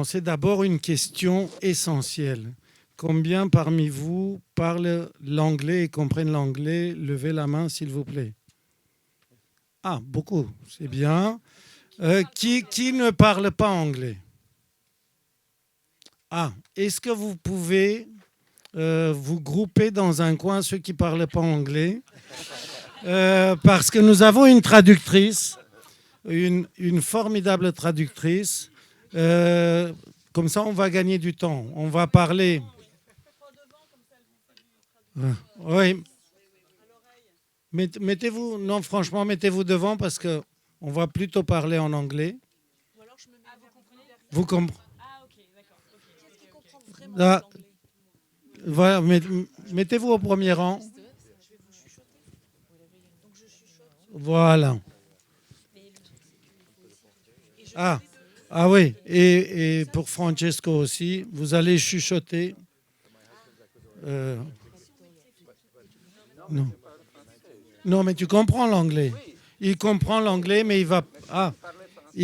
C'est d'abord une question essentielle. Combien parmi vous parlent l'anglais et comprennent l'anglais? Levez la main, s'il vous plaît. Ah, beaucoup, c'est bien. Qui ne parle pas anglais? Ah, est-ce que vous pouvez vous grouper dans un coin, ceux qui ne parlent pas anglais? Parce que nous avons une traductrice, une formidable traductrice. Comme ça, on va gagner du temps. On va parler. Oui. Mettez-vous, non, franchement, mettez-vous devant parce qu'on va plutôt parler en anglais. Vous comprenez? Ah, ok, d'accord. Qu'est-ce qui comprend vraiment l'anglais? Voilà, mettez-vous au premier rang. Voilà. Ah oui, et pour Francesco aussi, vous allez chuchoter. Non. Non, mais tu comprends l'anglais. Il comprend l'anglais, mais il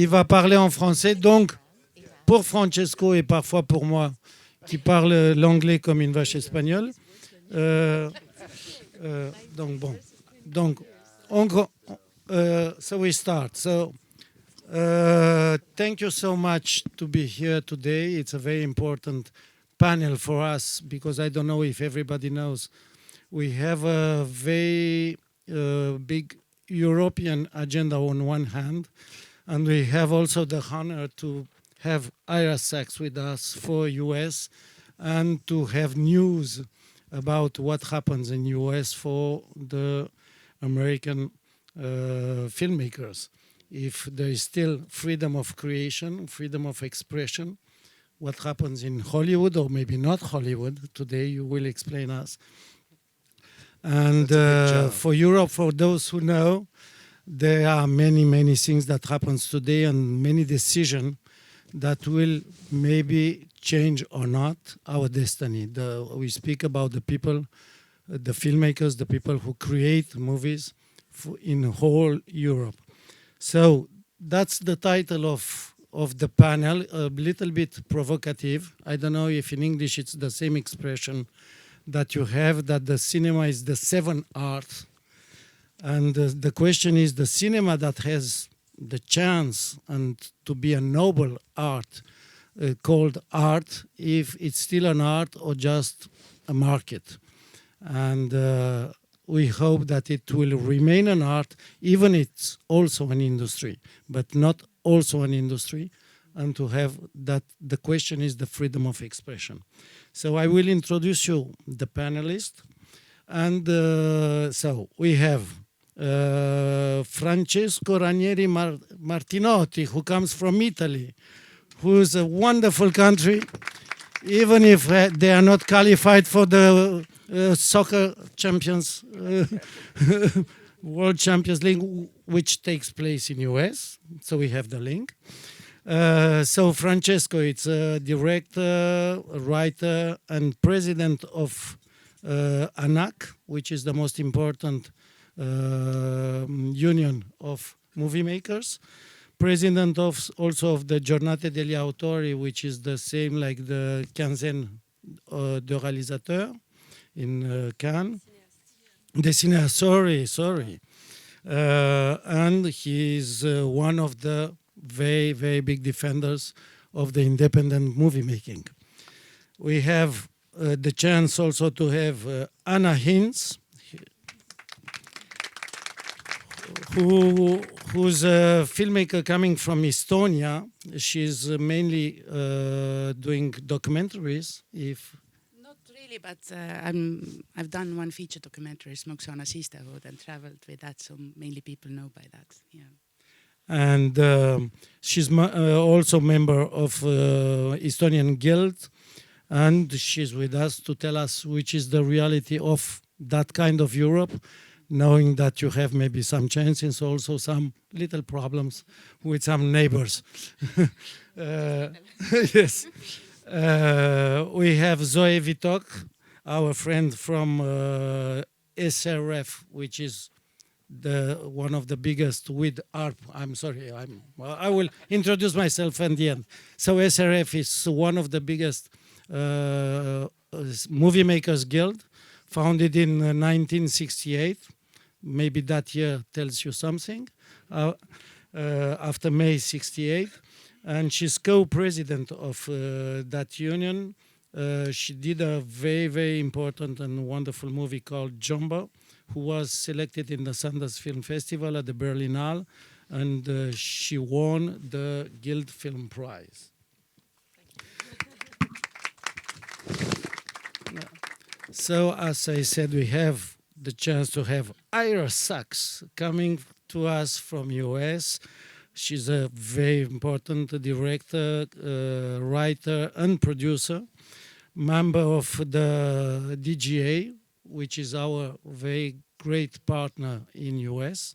va parler en français. Donc, pour Francesco et parfois pour moi, qui parle l'anglais comme une vache espagnole. Donc, bon. Donc, so we start. So, thank you so much to be here today. It's a very important panel for us because I don't know if everybody knows. We have a very big European agenda on one hand, and we have also the honor to have Ira Sachs with us for US and to have news about what happens in US for the American filmmakers. If there is still freedom of creation, freedom of expression, what happens in Hollywood or maybe not Hollywood, today you will explain us. And for Europe, for those who know, there are many, many things that happens today and many decisions that will maybe change or not our destiny. We speak about the people, the filmmakers, the people who create movies in whole Europe. So that's the title of the panel, a little bit provocative. I don't know if in English it's the same expression that you have, that the cinema is the seven arts. And the question is, the cinema that has the chance and to be a noble art called art, if it's still an art or just a market. And we hope that it will remain an art, even it's also an industry, but not also an industry, and to have that the question is the freedom of expression. So I will introduce you the panelists. And so we have Francesco Ranieri Martinotti, who comes from Italy, who is a wonderful country, even if they are not qualified for the soccer champions, World Champions League, which takes place in US. So we have the link. So Francesco, it's a director, a writer, and president of ANAC, which is the most important union of movie makers. President also of the Giornate degli Autori, which is the same like the quinzaine de réalisateur in Cannes. The cinéaste, sorry. And he's one of the very, very big defenders of the independent movie making. We have the chance also to have Anna Hinz, who's a filmmaker coming from Estonia. She's mainly doing documentaries. Not really, but I've done one feature documentary, Smokes on a Sisterhood, and traveled with that, so mainly people know by that. Yeah. And she's also member of Estonian Guild, and she's with us to tell us which is the reality of that kind of Europe, knowing that you have maybe some chances, also some little problems with some neighbors. Yes. We have Zoé Wittock, our friend from SRF, which is one of the biggest with ARP. I'm sorry, I will introduce myself at the end. So SRF is one of the biggest movie makers guild, founded in 1968. Maybe that year tells you something. After May 68, and she's co-president of that union. She did a very, very important and wonderful movie called Jumbo, who was selected in the Sundance Film Festival at the Berlinale, and she won the Guild Film Prize. So, as I said, we have the chance to have Ira Sachs coming to us from US. She's a very important director, writer, and producer, member of the DGA, which is our very great partner in US.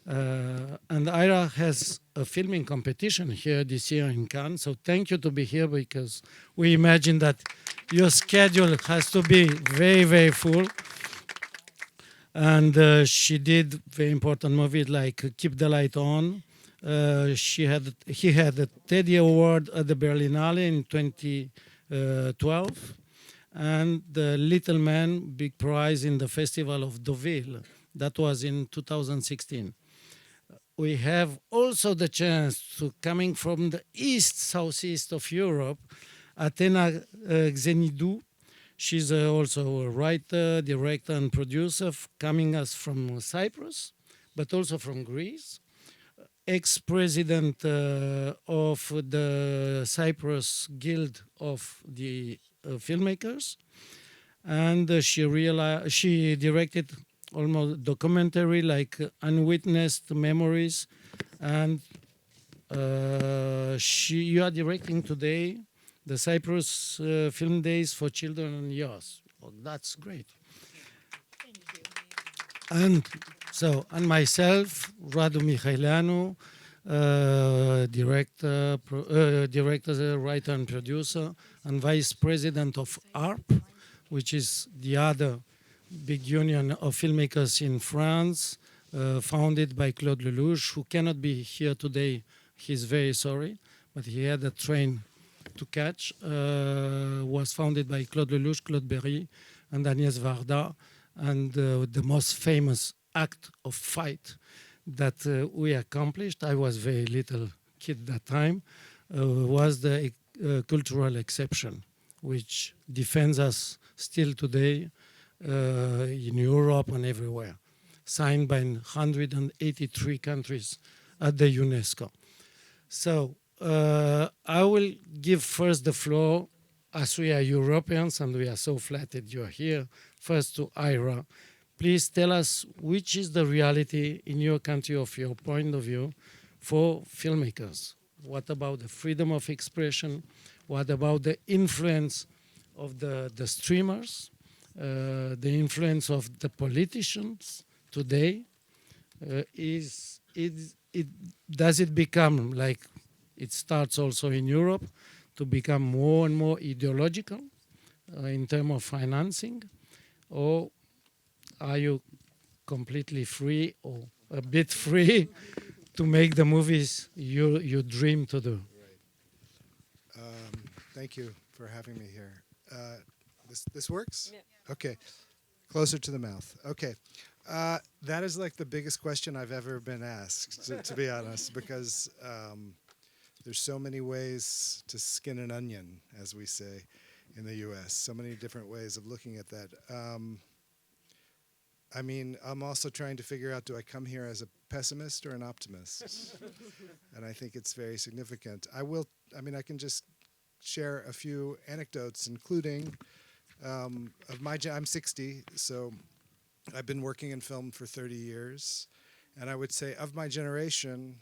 And Ira has a filming competition here this year in Cannes. So thank you to be here, because we imagine that your schedule has to be very, very full. And she did very important movies like Keep the Light On. He had a Teddy Award at the Berlinale in 2012, and the Little Man Big Prize in the Festival of Deauville. That was in 2016. We have also the chance to, coming from the southeast of Europe, Athena Xenidou. She's also a writer, director, and producer, coming us from Cyprus, but also from Greece. Ex-president of the Cyprus Guild of the Filmmakers, and she directed almost documentary like Unwitnessed Memories, and you are directing today the Cyprus Film Days for Children and Youth. Oh, that's great. Thank you. And myself, Radu Mihaileanu, director, writer, and producer, and vice president of ARP, which is the other big union of filmmakers in France, founded by Claude Lelouch, who cannot be here today. He's very sorry, but he had a train to catch. Was founded by Claude Lelouch, Claude Berry, and Agnès Varda, and the most famous act of fight that we accomplished, I was very little kid that time, was the cultural exception, which defends us still today in Europe and everywhere, signed by 183 countries at the UNESCO. So I will give first the floor, as we are Europeans and we are so flattered you are here, first to Ira. Please tell us which is the reality in your country, of your point of view, for filmmakers. What about the freedom of expression? What about the influence of the streamers? The influence of the politicians today? Does it become, like it starts also in Europe, to become more and more ideological in terms of financing? Or are you completely free, or a bit free, to make the movies you dream to do? Right. Thank you for having me here. This works? Yeah. Okay. Closer to the mouth. Okay. That is like the biggest question I've ever been asked, to be honest, because there's so many ways to skin an onion, as we say in the U.S., so many different ways of looking at that. I mean, I'm also trying to figure out, do I come here as a pessimist or an optimist? And I think it's very significant. I can just share a few anecdotes, including I'm 60, so I've been working in film for 30 years. And I would say of my generation,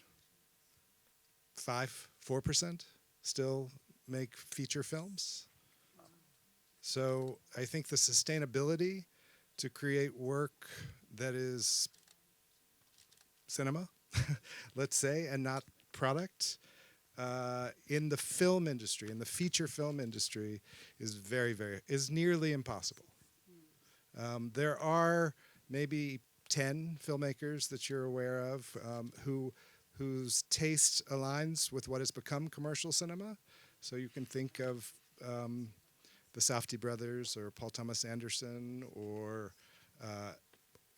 4% still make feature films. So I think the sustainability to create work that is cinema, let's say, and not product, in the film industry, in the feature film industry, is nearly impossible. There are maybe 10 filmmakers that you're aware of whose taste aligns with what has become commercial cinema. So you can think of the Safdie brothers or Paul Thomas Anderson or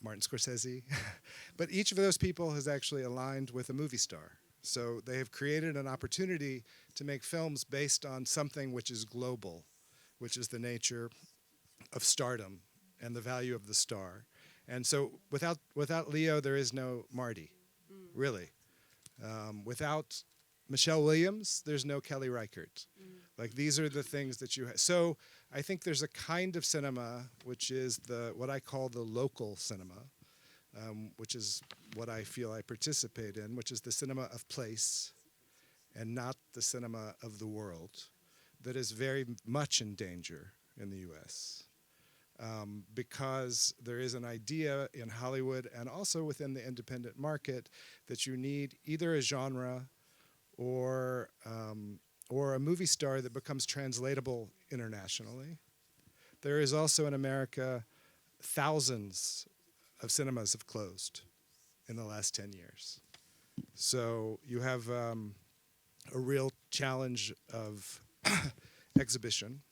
Martin Scorsese. But each of those people has actually aligned with a movie star. So they have created an opportunity to make films based on something which is global, which is the nature of stardom and the value of the star. And so without Leo, there is no Marty, really. Without Michelle Williams, there's no Kelly Reichardt. Like, these are the things that you have. So I think there's a kind of cinema which is what I call the local cinema, which is what I feel I participate in, which is the cinema of place and not the cinema of the world, that is very much in danger in the US. Because there is an idea in Hollywood and also within the independent market that you need either a genre or a movie star that becomes translatable internationally. There is also in America, thousands of cinemas have closed in the last 10 years. So you have a real challenge of exhibition.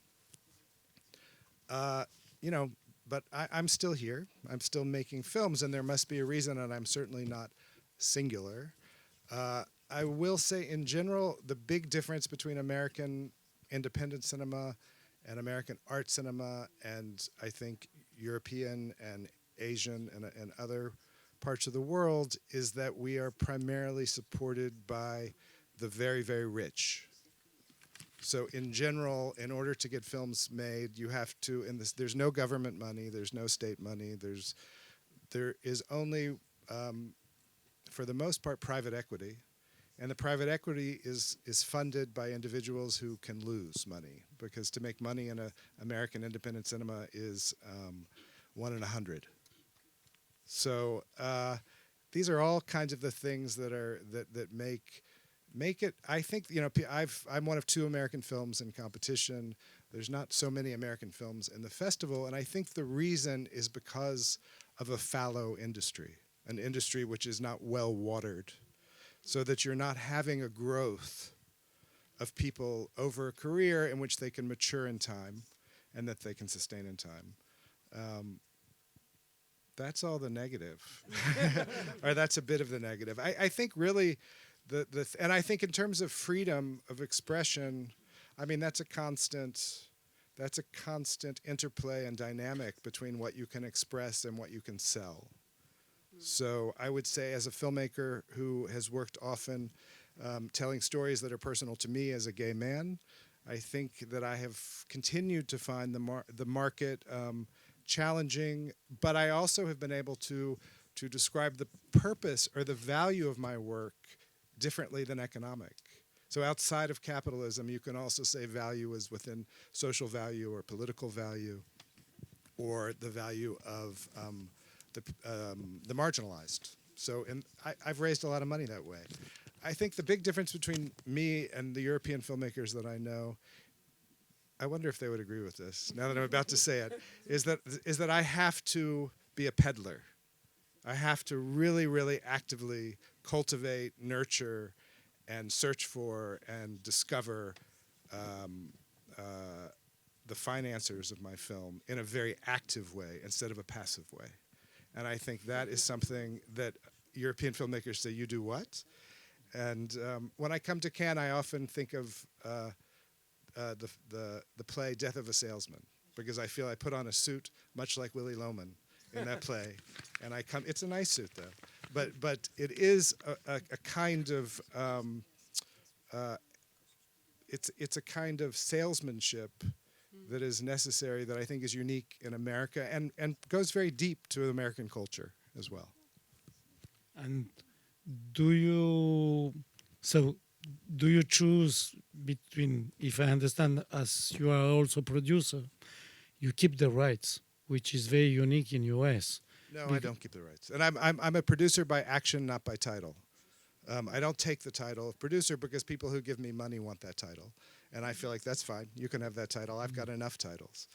But I'm still here. I'm still making films, and there must be a reason, and I'm certainly not singular. I will say, in general, the big difference between American independent cinema and American art cinema and, I think, European and Asian and other parts of the world is that we are primarily supported by the very, very rich. So in general, in order to get films made, you have to, there's no government money, there's no state money, there is only, for the most part, private equity. And the private equity is funded by individuals who can lose money, because to make money in American independent cinema is 1 in 100. So these are all kinds of the things that make it. I think, I'm one of 2 American films in competition. There's not so many American films in the festival, and I think the reason is because of a fallow industry, an industry which is not well watered, so that you're not having a growth of people over a career in which they can mature in time and that they can sustain in time. That's all the negative, or that's a bit of the negative. I think really, and I think in terms of freedom of expression, I mean, that's a constant interplay and dynamic between what you can express and what you can sell. So I would say, as a filmmaker who has worked often telling stories that are personal to me as a gay man, I think that I have continued to find the market challenging, but I also have been able to describe the purpose or the value of my work differently than economic. So outside of capitalism, you can also say value is within social value or political value, or the value of the marginalized. So I've raised a lot of money that way. I think the big difference between me and the European filmmakers that I know, I wonder if they would agree with this, now that I'm about to say it, is that I have to be a peddler. I have to really, really actively cultivate, nurture, and search for and discover the financiers of my film in a very active way instead of a passive way. And I think that is something that European filmmakers say, you do what? And when I come to Cannes, I often think of the play Death of a Salesman, because I feel I put on a suit much like Willy Loman in that play. And I come, it's a nice suit though, but it is a kind of, it's a kind of salesmanship that is necessary, that I think is unique in America and goes very deep to American culture as well. And do you choose between, if I understand, as you are also producer, you keep the rights, which is very unique in US? No, I don't keep the rights. And I'm a producer by action, not by title. I don't take the title of producer because people who give me money want that title. And I feel like that's fine. You can have that title. I've got enough titles.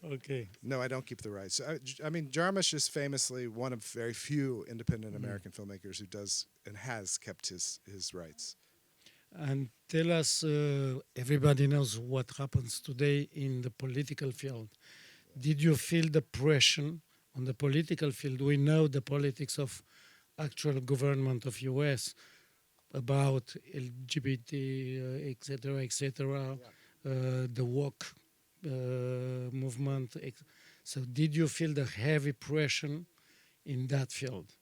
Okay. No, I don't keep the rights. I mean, Jarmusch is famously one of very few independent American filmmakers who does and has kept his rights. And tell us, everybody knows what happens today in the political field. Did you feel the pressure on the political field? We know the politics of actual government of US about LGBT, etc., the woke movement. So did you feel the heavy pressure in that field?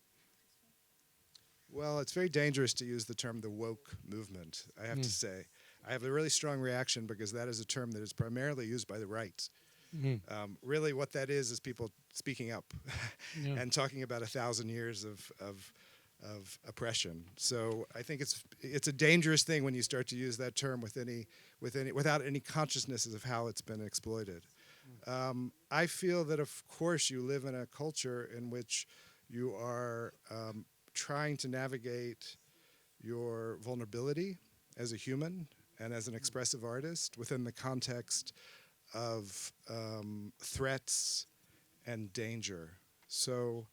Well, it's very dangerous to use the term the woke movement, I have to say. I have a really strong reaction because that is a term that is primarily used by the right. Really what that is people speaking up and talking about 1,000 years of oppression. So I think it's a dangerous thing when you start to use that term without any consciousness of how it's been exploited. I feel that of course you live in a culture in which you are trying to navigate your vulnerability as a human and as an expressive artist within the context of threats and danger. So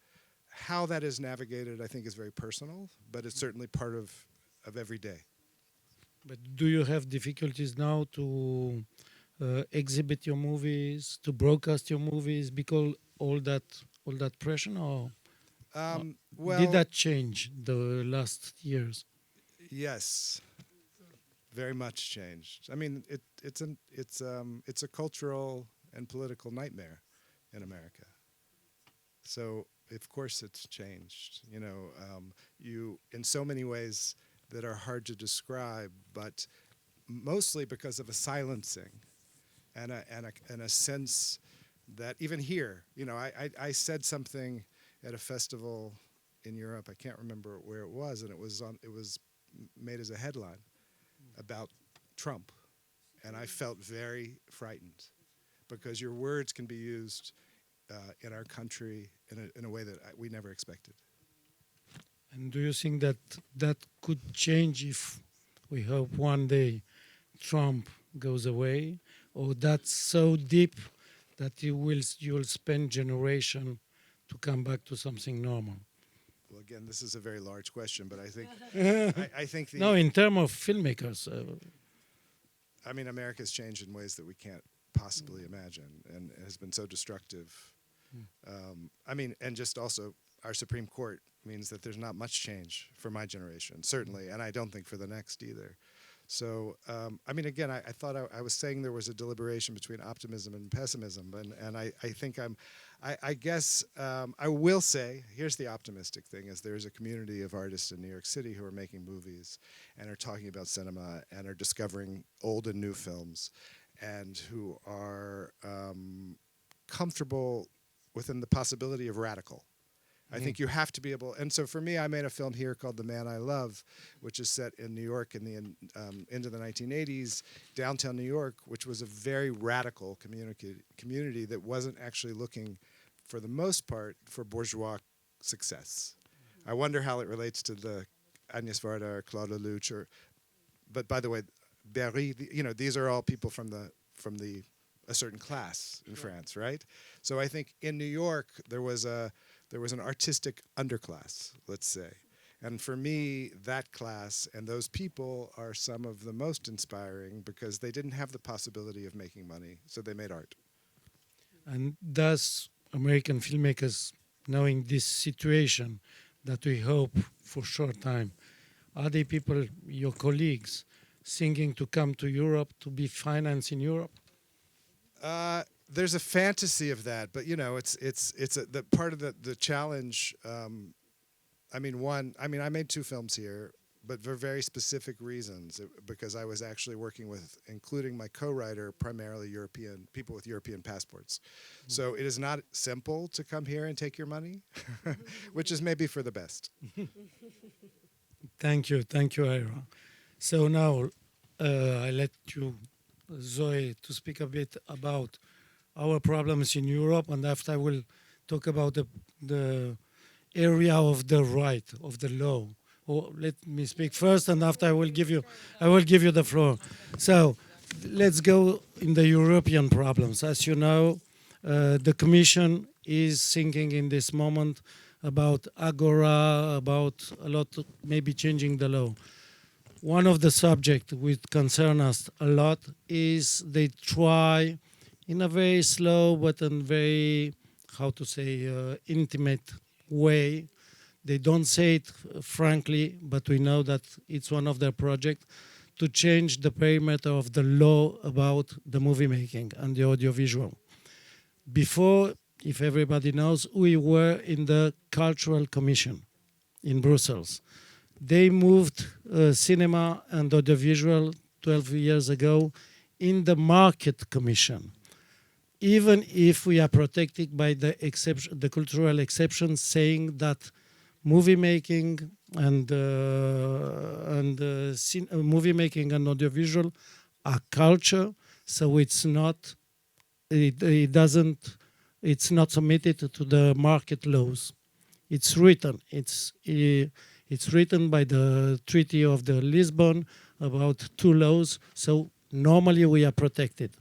how that is navigated, I think, is very personal, but it's certainly part of every day. But do you have difficulties now to exhibit your movies, to broadcast your movies, because all that pressure, or Well, did that change the last years? Yes, very much changed. I mean, it's a cultural and political nightmare in America. So of course it's changed. You know, you in so many ways that are hard to describe, but mostly because of a silencing and a sense that even here, you know, I said something at a festival in Europe. I can't remember where it was, and it was made as a headline about Trump, and I felt very frightened because your words can be used in our country in a way that we never expected. And do you think that that could change if we hope one day Trump goes away, or that's so deep that you'll spend generation to come back to something normal? Well, again, this is a very large question, but I think I think No, in terms of filmmakers. I mean, America's changed in ways that we can't possibly imagine, and has been so destructive. I mean, and just also our Supreme Court means that there's not much change for my generation, certainly, and I don't think for the next either. So, I mean, again, I thought I was saying there was a deliberation between optimism and pessimism, and I think I guess I will say, here's the optimistic thing, is there's a community of artists in New York City who are making movies and are talking about cinema and are discovering old and new films and who are comfortable within the possibility of radical. I think you have to be able, and so for me, I made a film here called The Man I Love, which is set in New York in the into the 1980s, downtown New York, which was a very radical community that wasn't actually looking, for the most part, for bourgeois success. I wonder how it relates to the Agnès Varda or Claude Lelouch, but by the way, Berry, you know, these are all people from a certain class in France, right? So I think in New York there was an artistic underclass, let's say. And for me, that class and those people are some of the most inspiring because they didn't have the possibility of making money, so they made art. And does American filmmakers, knowing this situation that we hope for short time, are they people, your colleagues, thinking to come to Europe, to be financed in Europe? There's a fantasy of that, but you know, it's the part of the challenge. I made 2 films here, but for very specific reasons, because I was actually working with, including my co-writer, primarily European people with European passports. So it is not simple to come here and take your money, which is maybe for the best. Thank you, Ira. So now I let you, Zoe, to speak a bit about our problems in Europe, and after I will talk about the area of the right, of the law. Or let me speak first, and after I will give you the floor. So let's go in the European problems. As you know, The Commission is thinking in this moment about Agora, about a lot, maybe changing the law. One of the subjects which concern us a lot is they try in a very slow but in very, how to say, intimate way. They don't say it frankly, but we know that it's one of their projects to change the perimeter of the law about the movie making and the audiovisual. Before, if everybody knows, we were in the Cultural Commission in Brussels. They moved cinema and audiovisual 12 years ago in the Market Commission. Even if we are protected by the exception, the cultural exception, saying that movie making and movie making and audiovisual are culture, so it's not, it's not submitted to the market laws. It's written. It's written by the Treaty of the Lisbon about 2 laws, so normally we are protected.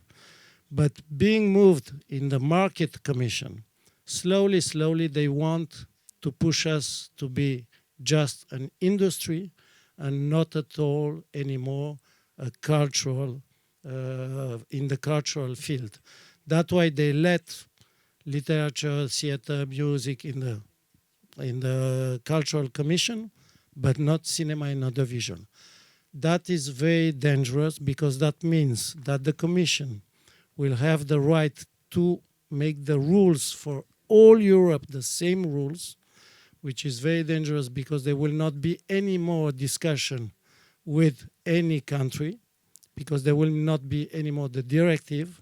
But being moved in the Market Commission, slowly, slowly they want to push us to be just an industry and not at all anymore a cultural, in the cultural field. That's why they let literature, theater, music in the Cultural Commission, but not cinema and audiovisual. That is very dangerous because that means that the Commission will have the right to make the rules for all Europe the same rules, which is very dangerous because there will not be any more discussion with any country, because there will not be any more the directive.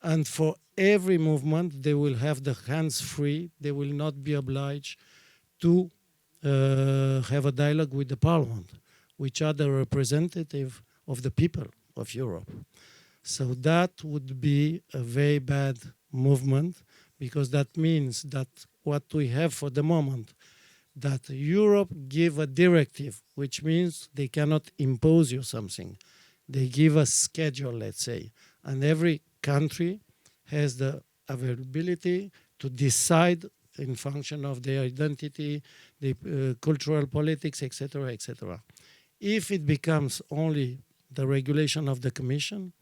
And for every movement, they will have the hands free. They will not be obliged to have a dialogue with the Parliament, which are the representative of the people of Europe. So that would be a very bad movement, because that means that what we have for the moment, that Europe give a directive, which means they cannot impose you something. They give a schedule, let's say, and every country has the availability to decide in function of their identity, the cultural politics, etc., etc. If it becomes only the regulation of the Commission,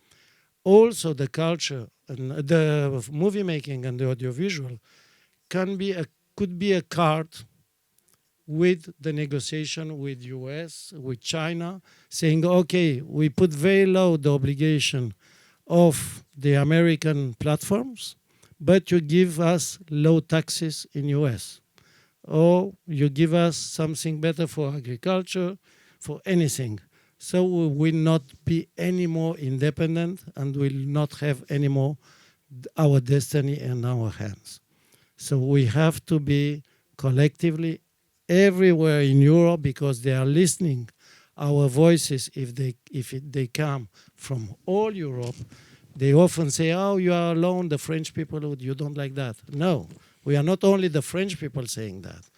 also the culture and the movie making and the audiovisual could be a card with the negotiation with US, with China, saying, okay, we put very low the obligation of the American platforms, but you give us low taxes in US. Or you give us something better for agriculture, for anything. So we will not be any more independent and will not have any more our destiny in our hands. So we have to be collectively everywhere in Europe, because they are listening our voices. If they come from all Europe, they often say, oh, you are alone, the French people, you don't like that. No, we are not only the French people saying that.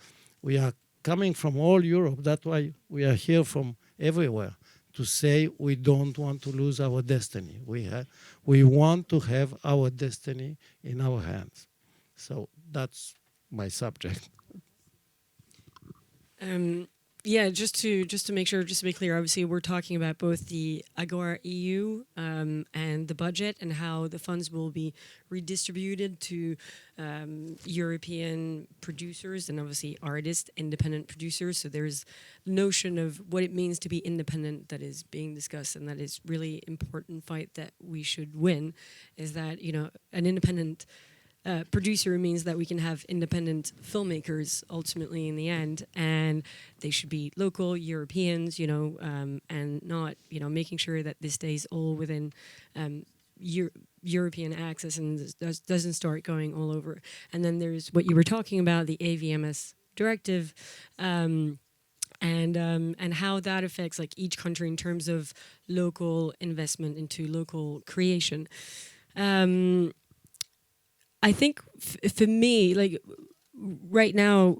We are coming from all Europe. That's why we are here from everywhere, to say we don't want to lose our destiny. We want to have our destiny in our hands. So that's my subject. Yeah, just to make sure, just to be clear, obviously we're talking about both the Agora EU and the budget, and how the funds will be redistributed to European producers and obviously artists, independent producers. So there's notion of what it means to be independent that is being discussed, and that is really important fight that we should win. Is that, you know, an independent producer means that we can have independent filmmakers ultimately in the end, and they should be local Europeans, you know, and not, you know, making sure that this stays all within European access and doesn't start going all over. And then there's what you were talking about, the AVMS directive, and how that affects like each country in terms of local investment into local creation. I think for me, like, right now,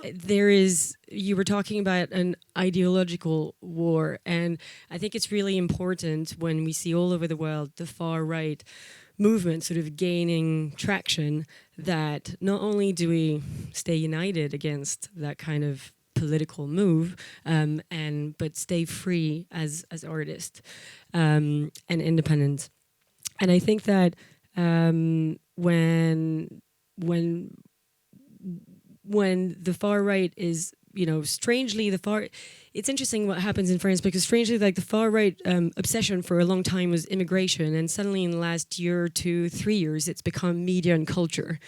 you were talking about an ideological war, and I think it's really important when we see all over the world the far right movement sort of gaining traction, that not only do we stay united against that kind of political move, but stay free as artists and independent. And I think that when the far right is, strangely it's interesting what happens in France, because strangely, like, the far right obsession for a long time was immigration, and suddenly in the last year, 2, 3 years, it's become media and culture,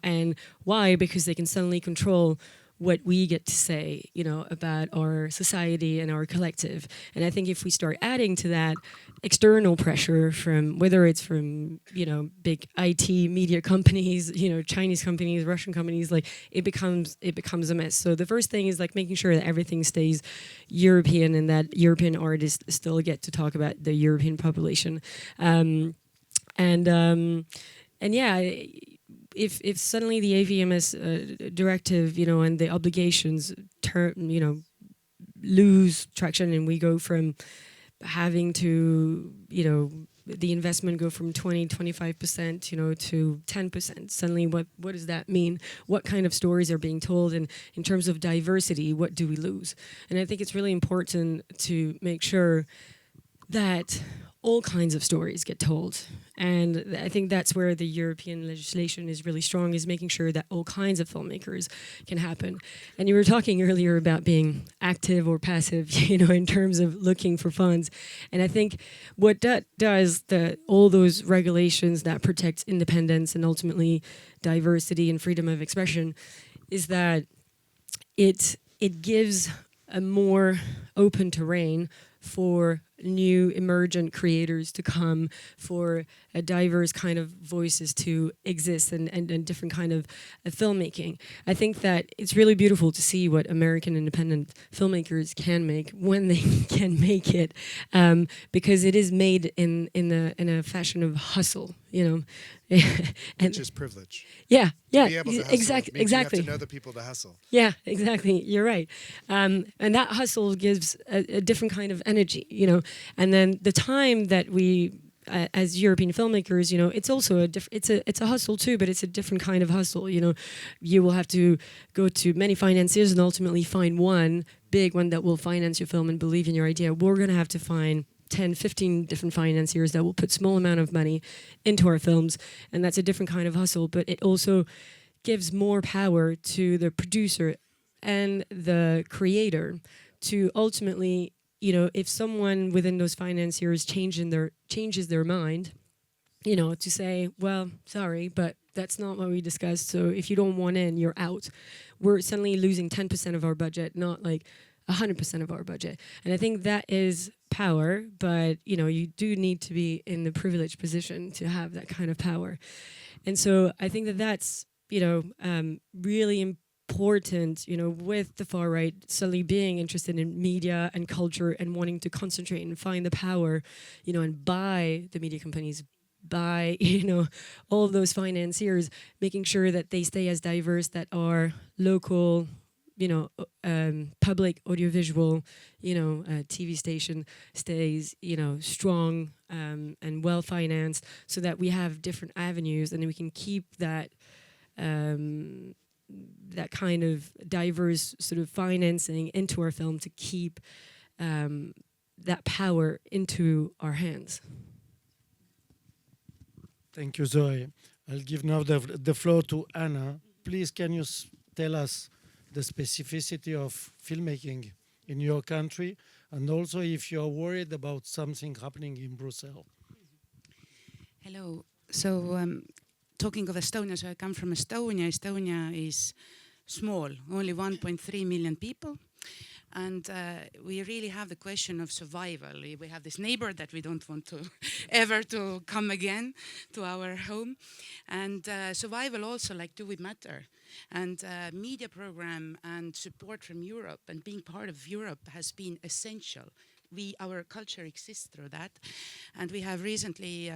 and why? Because they can suddenly control what we get to say, about our society and our collective. And I think if we start adding to that external pressure from, whether it's from, big IT media companies, Chinese companies, Russian companies, like, it becomes a mess. So the first thing is, like, making sure that everything stays European, and that European artists still get to talk about the European population. And yeah, if suddenly the AVMS directive, and the obligations lose traction, and we go from having to, the investment go from 20-25%, to 10%. Suddenly, what does that mean? What kind of stories are being told? And in terms of diversity, what do we lose? And I think it's really important to make sure that all kinds of stories get told. And I think that's where the European legislation is really strong, is making sure that all kinds of filmmakers can happen. And you were talking earlier about being active or passive, in terms of looking for funds. And I think what that does, all those regulations that protect independence and ultimately diversity and freedom of expression, is that it gives a more open terrain for new emergent creators to come, for a diverse kind of voices to exist, and different kind of filmmaking. I think that it's really beautiful to see what American independent filmmakers can make when they can make it, because it is made in a fashion of hustle, and which is privilege. Yeah, To be able to hustle exactly. means you have to know the people to hustle. Yeah, exactly. You're right. And that hustle gives a different kind of energy, And then the time that we, as European filmmakers, it's also it's a hustle too, but it's a different kind of hustle. You will have to go to many financiers and ultimately find one big one that will finance your film and believe in your idea. We're going to have to find 10, 15 different financiers that will put small amount of money into our films, and that's a different kind of hustle. But it also gives more power to the producer and the creator to ultimately, if someone within those financiers changes their mind, to say, well, sorry, but that's not what we discussed. So if you don't want in, you're out. We're suddenly losing 10% of our budget, not like 100% of our budget. And I think that is power, but you do need to be in the privileged position to have that kind of power. And so I think that that's really important, with the far right suddenly being interested in media and culture and wanting to concentrate and find the power, and buy the media companies, buy, all of those financiers, making sure that they stay as diverse, that are local, public audiovisual, TV station stays, strong and well financed, so that we have different avenues, and then we can keep that that kind of diverse sort of financing into our film to keep that power into our hands. Thank you, Zoe. I'll give now the floor to Anna. Please, can you tell us the specificity of filmmaking in your country, and also if you're worried about something happening in Brussels? Hello. So talking of Estonia, so I come from Estonia. Estonia is small, only 1.3 million people. And we really have the question of survival. We have this neighbor that we don't want to ever to come again to our home. And survival also, like, do we matter? And media program and support from Europe and being part of Europe has been essential. Our culture exists through that. And we have recently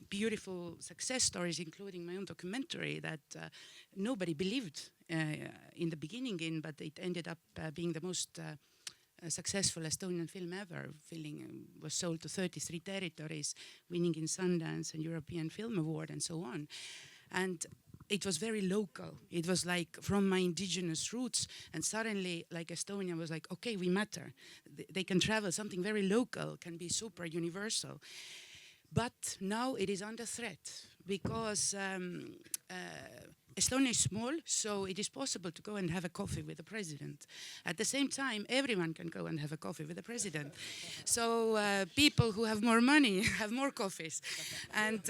beautiful success stories, including my own documentary that nobody believed in the beginning in, but it ended up being the most successful Estonian film ever. Was sold to 33 territories, winning in Sundance and European Film Award and so on. And it was very local. It was like from my indigenous roots, and suddenly like Estonia was like, okay, we matter. They can travel, something very local can be super universal. But now it is under threat because Estonia is small, so it is possible to go and have a coffee with the president. At the same time, everyone can go and have a coffee with the president. So people who have more money have more coffees. And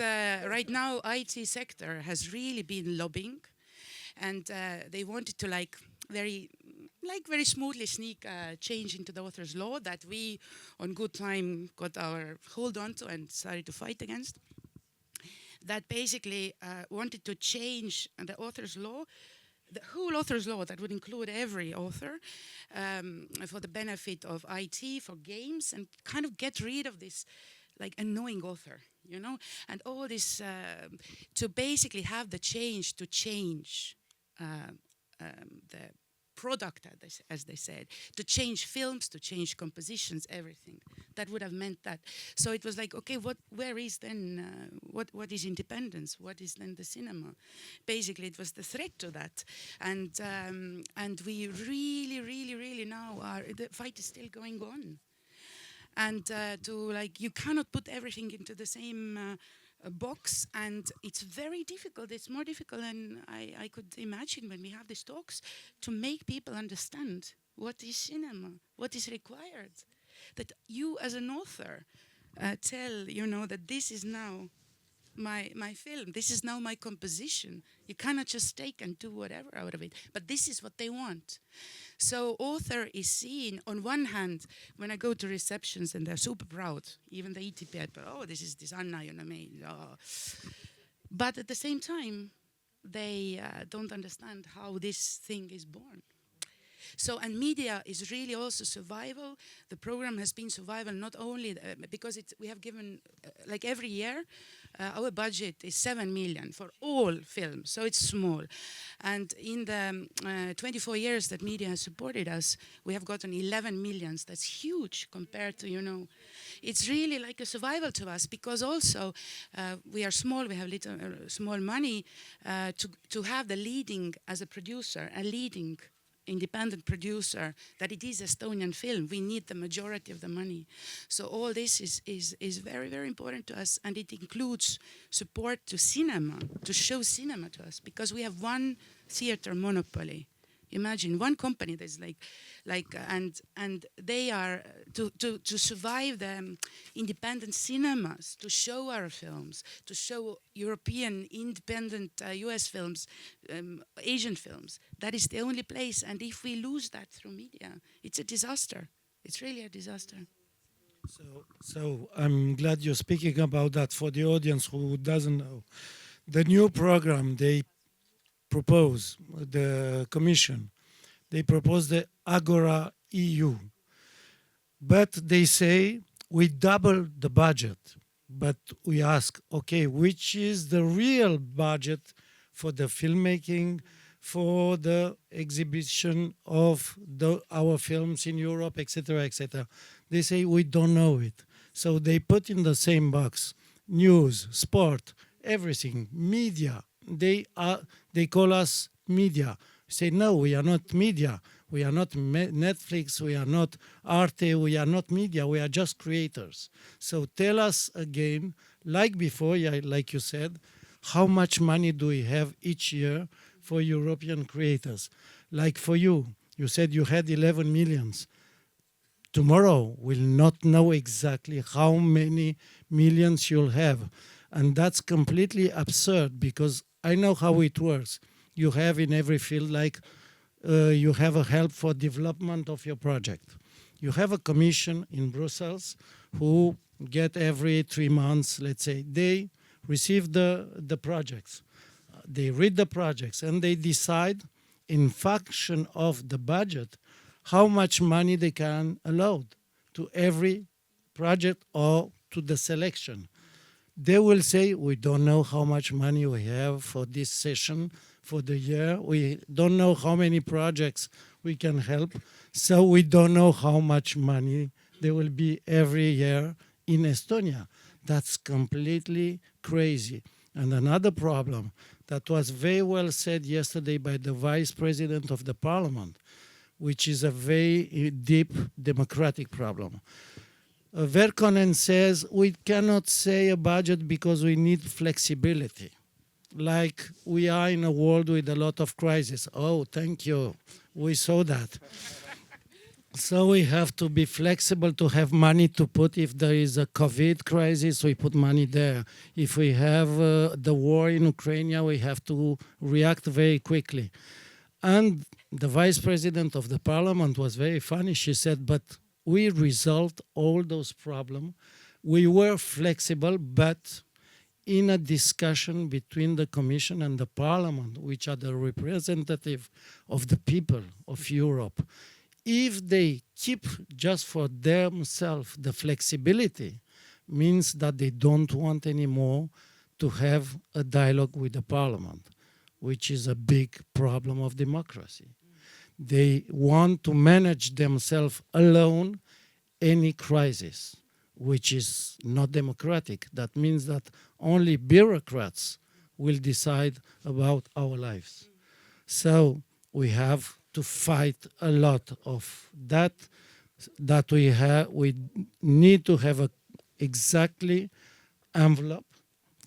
right now, IT sector has really been lobbying, and they wanted to very smoothly sneak a change into the author's law that we, on good time, got our hold on to and started to fight against. That basically wanted to change the author's law, the whole author's law that would include every author for the benefit of IT, for games, and kind of get rid of this like annoying author, you know, and all this to basically have the change to change the product, as they said, to change films, to change compositions, everything. That would have meant that. So it was like, okay, where is then, what is independence? What is then the cinema? Basically, it was the threat to that. And we really now the fight is still going on. And you cannot put everything into the same box, and it's very difficult. It's more difficult than I could imagine when we have these talks to make people understand what is cinema, what is required. That you as an author tell, you know, that this is now my film, this is now my composition. You cannot just take and do whatever out of it, but this is what they want. So author is seen, on one hand, when I go to receptions and they're super proud, even the ET people, oh, this is this Anna, you know, me. Oh. But at the same time, they don't understand how this thing is born. So, and media is really also survival. The program has been survival not only because we have given, like every year, our budget is 7 million for all films, so it's small. And in the 24 years that media has supported us, we have gotten 11 millions. That's huge compared to, you know, it's really like a survival to us, because also we are small, we have little small money to have the leading as a producer, a leading independent producer, that it is Estonian film. We need the majority of the money. So all this is very, very important to us, and it includes support to cinema, to show cinema to us, because we have one theater monopoly. Imagine one company that's and they are to survive the independent cinemas, to show our films, to show European independent US films, Asian films. That is the only place. And if we lose that through media, it's a disaster. It's really a disaster. So I'm glad you're speaking about that for the audience who doesn't know. The new program they propose, the Commission, they propose the Agora EU. But they say we double the budget. But we ask, okay, which is the real budget for the filmmaking, for the exhibition of our films in Europe, etc., etc. They say we don't know it. So they put in the same box news, sport, everything, media. They call us media. We say, no, we are not media. We are not Netflix. We are not Arte. We are not media. We are just creators. So tell us again, like before, like you said, how much money do we have each year for European creators? Like for you, you said you had 11 millions. Tomorrow, we'll not know exactly how many millions you'll have. And that's completely absurd, because I know how it works. You have in every field, like you have a help for development of your project. You have a commission in Brussels who get every 3 months, let's say, they receive the projects. They read the projects and they decide in function of the budget how much money they can allow to every project or to the selection. They will say, we don't know how much money we have for this session, for the year. We don't know how many projects we can help. So we don't know how much money there will be every year in Estonia. That's completely crazy. And another problem that was very well said yesterday by the Vice President of the Parliament, which is a very deep democratic problem. Verkonen says we cannot say a budget because we need flexibility. Like we are in a world with a lot of crises. Oh, thank you. We saw that. So we have to be flexible to have money to put. If there is a COVID crisis, we put money there. If we have the war in Ukraine, we have to react very quickly. And the Vice President of the Parliament was very funny. She said, but we resolved all those problems. We were flexible, but in a discussion between the Commission and the Parliament, which are the representative of the people of Europe, if they keep just for themselves the flexibility, means that they don't want anymore to have a dialogue with the Parliament, which is a big problem of democracy. They want to manage themselves alone any crisis, which is not democratic. That means that only bureaucrats will decide about our lives. So we have to fight a lot of that we need to have a exactly envelope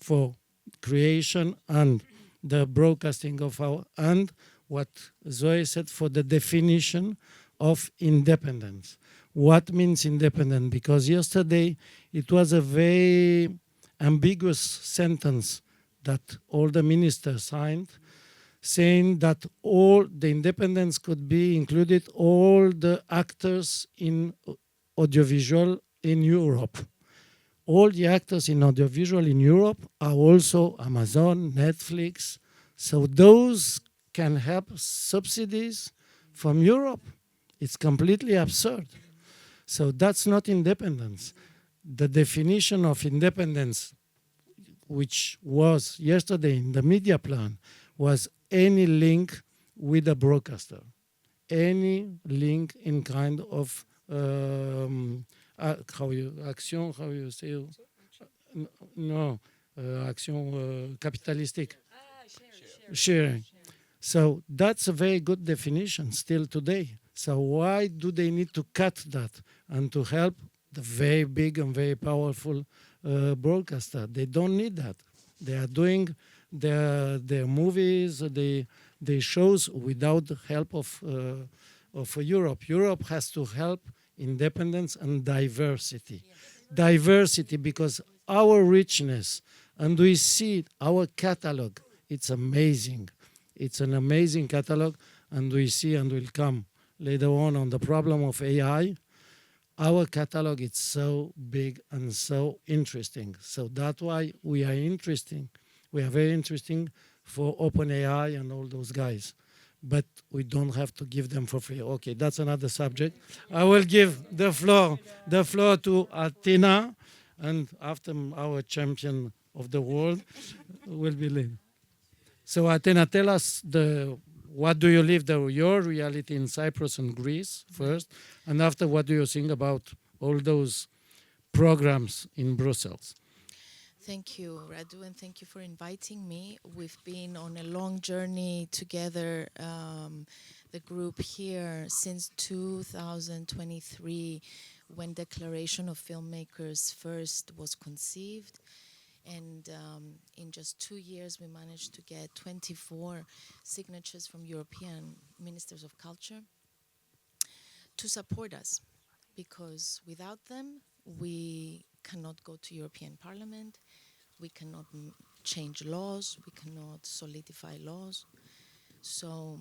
for creation and the broadcasting of our, and what Zoe said for the definition of independence. What means independent? Because yesterday it was a very ambiguous sentence that all the ministers signed, saying that all the independence could be included all the actors in audiovisual in Europe. All the actors in audiovisual in Europe are also Amazon, Netflix. So those can have subsidies from Europe. It's completely absurd. So that's not independence. The definition of independence, which was yesterday in the media plan, was any link with a broadcaster, any link in kind of action, how you say, no, action capitalistic, sharing. So that's a very good definition still today. So why do they need to cut that and to help the very big and very powerful broadcaster? They don't need that. They are doing their movies, their shows without the help of Europe. Europe has to help independence and diversity. Yes. Diversity, because our richness, and we see our catalog, it's amazing. It's an amazing catalog, and we see, and we'll come later on the problem of AI. Our catalog is so big and so interesting. So that's why we are interesting. We are very interesting for OpenAI and all those guys. But we don't have to give them for free. Okay, that's another subject. I will give the floor to Athena, and after our champion of the world will be lead. So Athena, tell us what do you live your reality in Cyprus and Greece first, and after what do you think about all those programs in Brussels? Thank you, Radu, and thank you for inviting me. We've been on a long journey together, the group here, since 2023, when Declaration of Filmmakers first was conceived. And in just 2 years, we managed to get 24 signatures from European ministers of culture to support us, because without them, we cannot go to European Parliament, we cannot change laws, we cannot solidify laws. So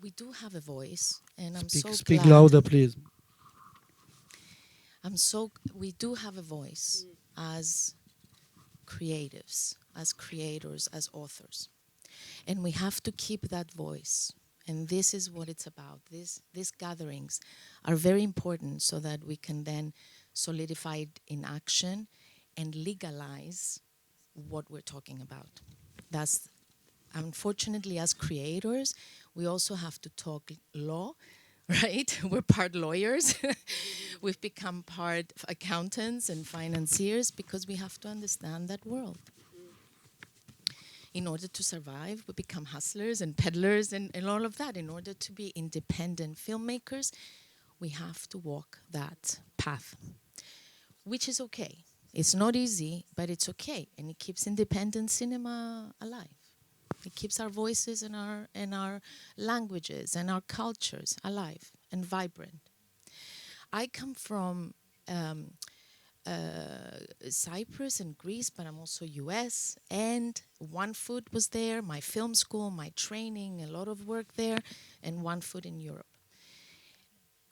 we do have a voice, and I'm so glad. Speak louder, please. We do have a voice as creatives, as creators, as authors. And we have to keep that voice. And this is what it's about. These gatherings are very important so that we can then solidify it in action and legalize what we're talking about. That's, unfortunately, as creators, we also have to talk law, right? We're part lawyers. We've become part accountants and financiers because we have to understand that world. In order to survive, we become hustlers and peddlers and all of that. In order to be independent filmmakers, we have to walk that path, which is okay. It's not easy, but it's okay, and it keeps independent cinema alive. It keeps our voices and our languages and our cultures alive and vibrant. I come from Cyprus and Greece, but I'm also US, and One Foot was there, my film school, my training, a lot of work there, and One Foot in Europe.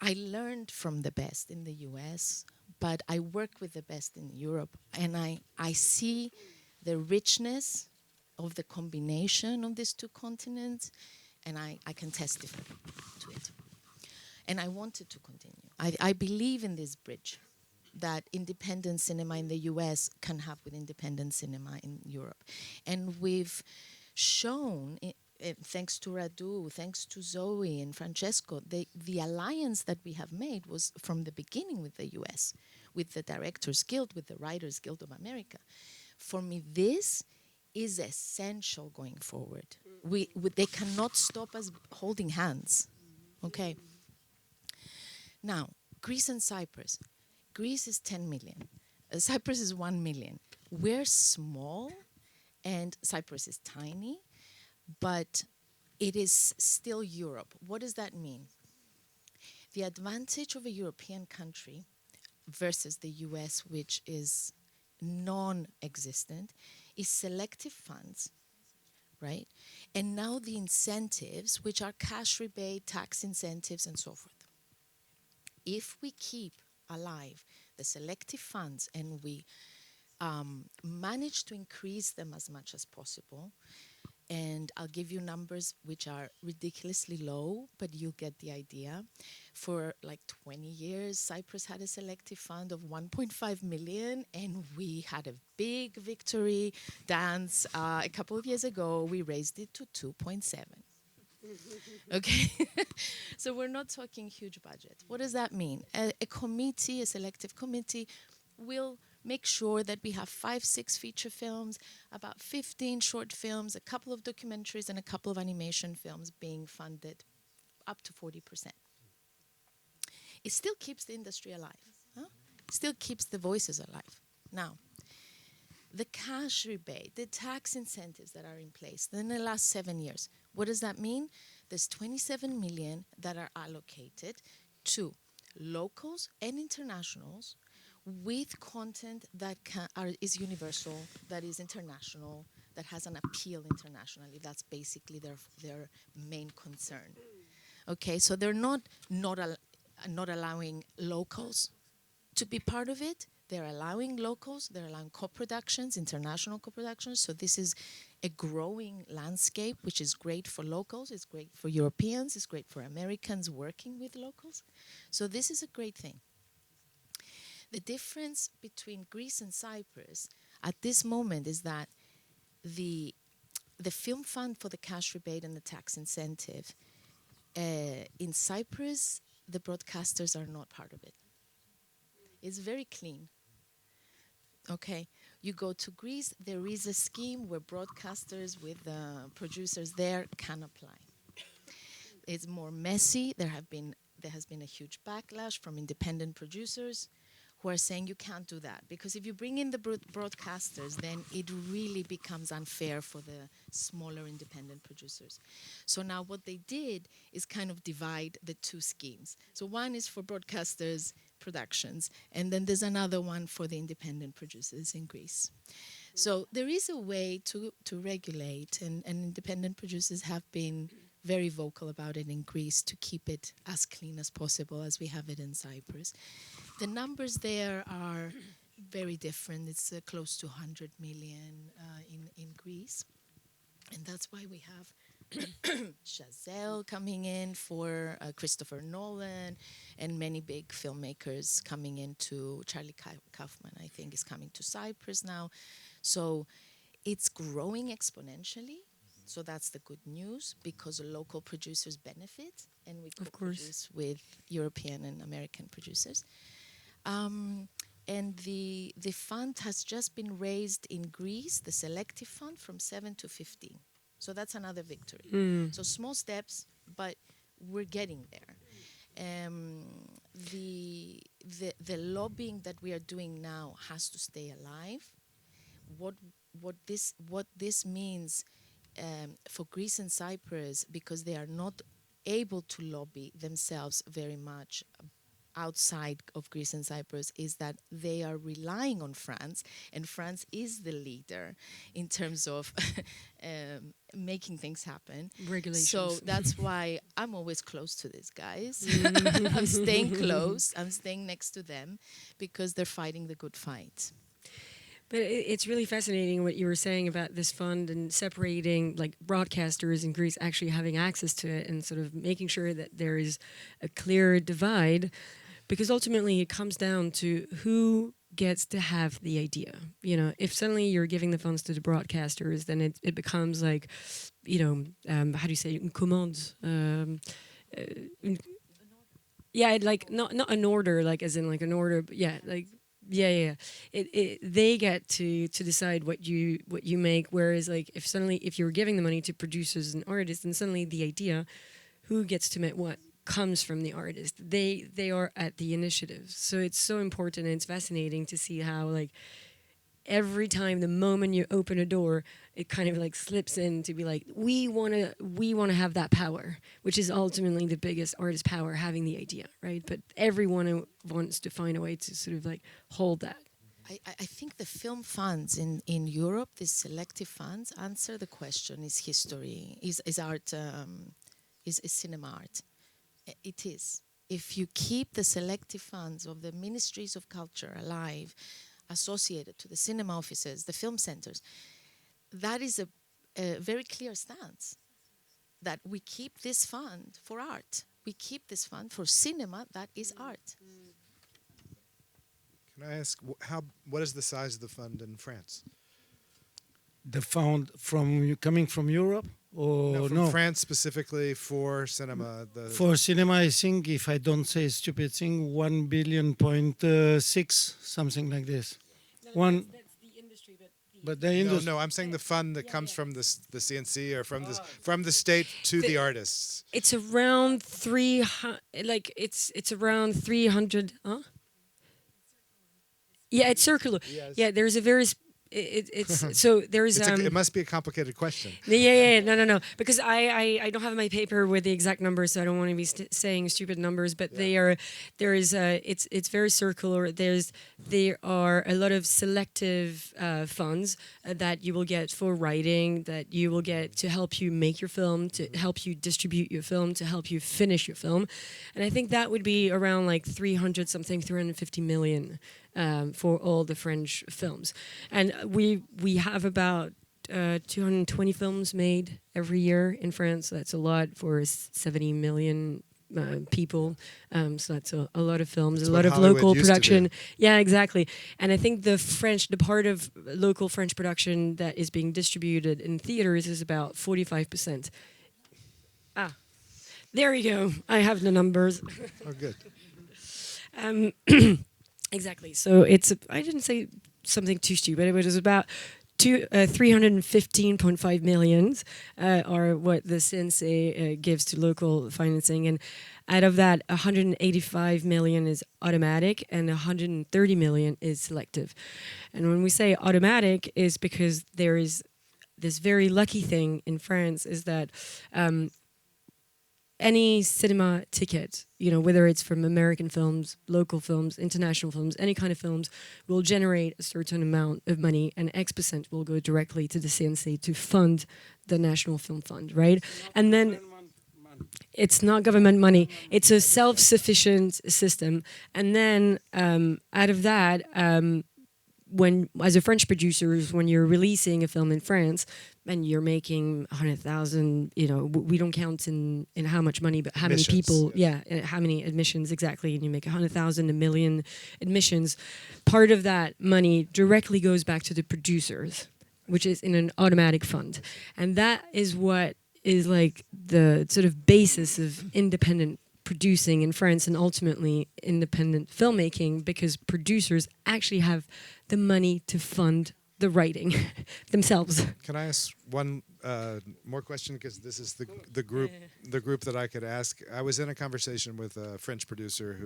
I learned from the best in the US, but I work with the best in Europe, and I see the richness of the combination of these two continents, and I can testify to it. And I wanted to continue. I believe in this bridge that independent cinema in the US can have with independent cinema in Europe. And we've shown, thanks to Radu, thanks to Zoé and Francesco, the alliance that we have made was from the beginning with the US, with the Directors Guild, with the Writers Guild of America. For me, this is essential going forward. They cannot stop us holding hands, okay? Now, Greece and Cyprus. Greece is 10 million. Cyprus is 1 million. We're small, and Cyprus is tiny, but it is still Europe. What does that mean? The advantage of a European country versus the US, which is non-existent, is selective funds, right? And now the incentives, which are cash rebate, tax incentives, and so forth. If we keep alive the selective funds and we manage to increase them as much as possible, and I'll give you numbers which are ridiculously low, but you'll get the idea. For like 20 years, Cyprus had a selective fund of 1.5 million, and we had a big victory dance. A couple of years ago, we raised it to 2.7. Okay, so we're not talking huge budget. What does that mean? A committee, a selective committee, will make sure that we have 5-6 feature films, about 15 short films, a couple of documentaries, and a couple of animation films being funded up to 40%. It still keeps the industry alive. Huh? Still keeps the voices alive. Now, the cash rebate, the tax incentives that are in place in the last 7 years, what does that mean? There's 27 million that are allocated to locals and internationals with content that is universal, that is international, that has an appeal internationally. That's basically their main concern. Okay, so they're not allowing locals to be part of it. They're allowing locals, they're allowing co-productions, international co-productions. So this is a growing landscape, which is great for locals, it's great for Europeans, it's great for Americans working with locals. So this is a great thing. The difference between Greece and Cyprus at this moment is that the film fund for the cash rebate and the tax incentive, in Cyprus, the broadcasters are not part of it. It's very clean. Okay, you go to Greece, there is a scheme where broadcasters with producers there can apply. It's more messy. There has been a huge backlash from independent producers who are saying you can't do that, because if you bring in the broadcasters, then it really becomes unfair for the smaller independent producers. So now what they did is kind of divide the two schemes. So one is for broadcasters, productions, and then there's another one for the independent producers in Greece. So there is a way to regulate, and independent producers have been very vocal about it in Greece to keep it as clean as possible as we have it in Cyprus. The numbers there are very different. It's close to 100 million in Greece. And that's why we have Chazelle coming in for Christopher Nolan, and many big filmmakers coming into. Charlie Kaufman, I think, is coming to Cyprus now. So It's growing exponentially, so that's the good news, because local producers benefit, and we co-produce with European and American producers. And the fund has just been raised in Greece, the selective fund, from 7 to 15. So that's another victory. So small steps, but we're getting there. The lobbying that we are doing now has to stay alive. What this means for Greece and Cyprus, because they are not able to lobby themselves very much outside of Greece and Cyprus, is that they are relying on France, and France is the leader in terms of making things happen. Regulations. So that's why I'm always close to these guys. I'm staying close. I'm staying next to them because they're fighting the good fight. But it's really fascinating what you were saying about this fund and separating like broadcasters in Greece actually having access to it and sort of making sure that there is a clear divide, because ultimately it comes down to who gets to have the idea. You know, if suddenly you're giving the funds to the broadcasters, then it becomes like, you know, how do you say, une commande? Yeah, like not an order, like as in like an order, but yeah, like. Yeah. They get to decide what you make. Whereas, like, if you're giving the money to producers and artists, and suddenly the idea, who gets to make what, comes from the artist. They are at the initiative. So it's so important, and it's fascinating to see how, like, every time, the moment you open a door, it kind of like slips in to be like, we want to have that power, which is ultimately the biggest artist power, having the idea, right? But everyone wants to find a way to sort of like hold that. I think the film funds in Europe, these selective funds, answer the question: is history, is art, is cinema art? It is. If you keep the selective funds of the ministries of culture alive, associated to the cinema offices, the film centers, that is a very clear stance, that we keep this fund for art. We keep this fund for cinema, that is art. Can I ask, what is the size of the fund in France? The fund coming from Europe? Or from France specifically for cinema. For cinema, I think, if I don't say a stupid thing, 1.6 billion, something like this. That's the industry, but the industry. No, I'm saying the fund that comes from the CNC or from the state to the artists. It's around 300. Like it's around 300. Huh? Yeah, it's circular. Yes. Yeah, there's a very. It's so there's it must be a complicated question. Yeah. No. Because I don't have my paper with the exact numbers, so I don't want to be saying stupid numbers. But it's very circular. There are a lot of selective funds that you will get for writing, that you will get to help you make your film, to help you distribute your film, to help you finish your film, and I think that would be around like 350 million. For all the French films, and we have about 220 films made every year in France. That's a lot for 70 million people. So that's a lot of films, that's a lot of Hollywood local used to production. be. Yeah, exactly. And I think the part of local French production that is being distributed in theaters is about 45%. There you go. I have the numbers. Oh, good. Exactly. So I didn't say something too stupid. It was about 315.5 million are what the CNC gives to local financing. And out of that, 185 million is automatic and 130 million is selective. And when we say automatic, is because there is this very lucky thing in France is that any cinema ticket, whether it's from American films, local films, international films, any kind of films, will generate a certain amount of money, and X% will go directly to the CNC to fund the National Film Fund, right? And then it's not government money. It's a self-sufficient system. And then out of that, as a French producer, when you're releasing a film in France and you're making 100,000, we don't count in how much money, but how admissions, many people, yes. How many admissions exactly, and you make 100,000, 1 million admissions. Part of that money directly goes back to the producers. which is in an automatic fund. And that is what is like the sort of basis of independent producing in France and ultimately independent filmmaking, because producers actually have the money to fund the writing themselves. Can I ask one more question? Because this is the group that I could ask. I was in a conversation with a French producer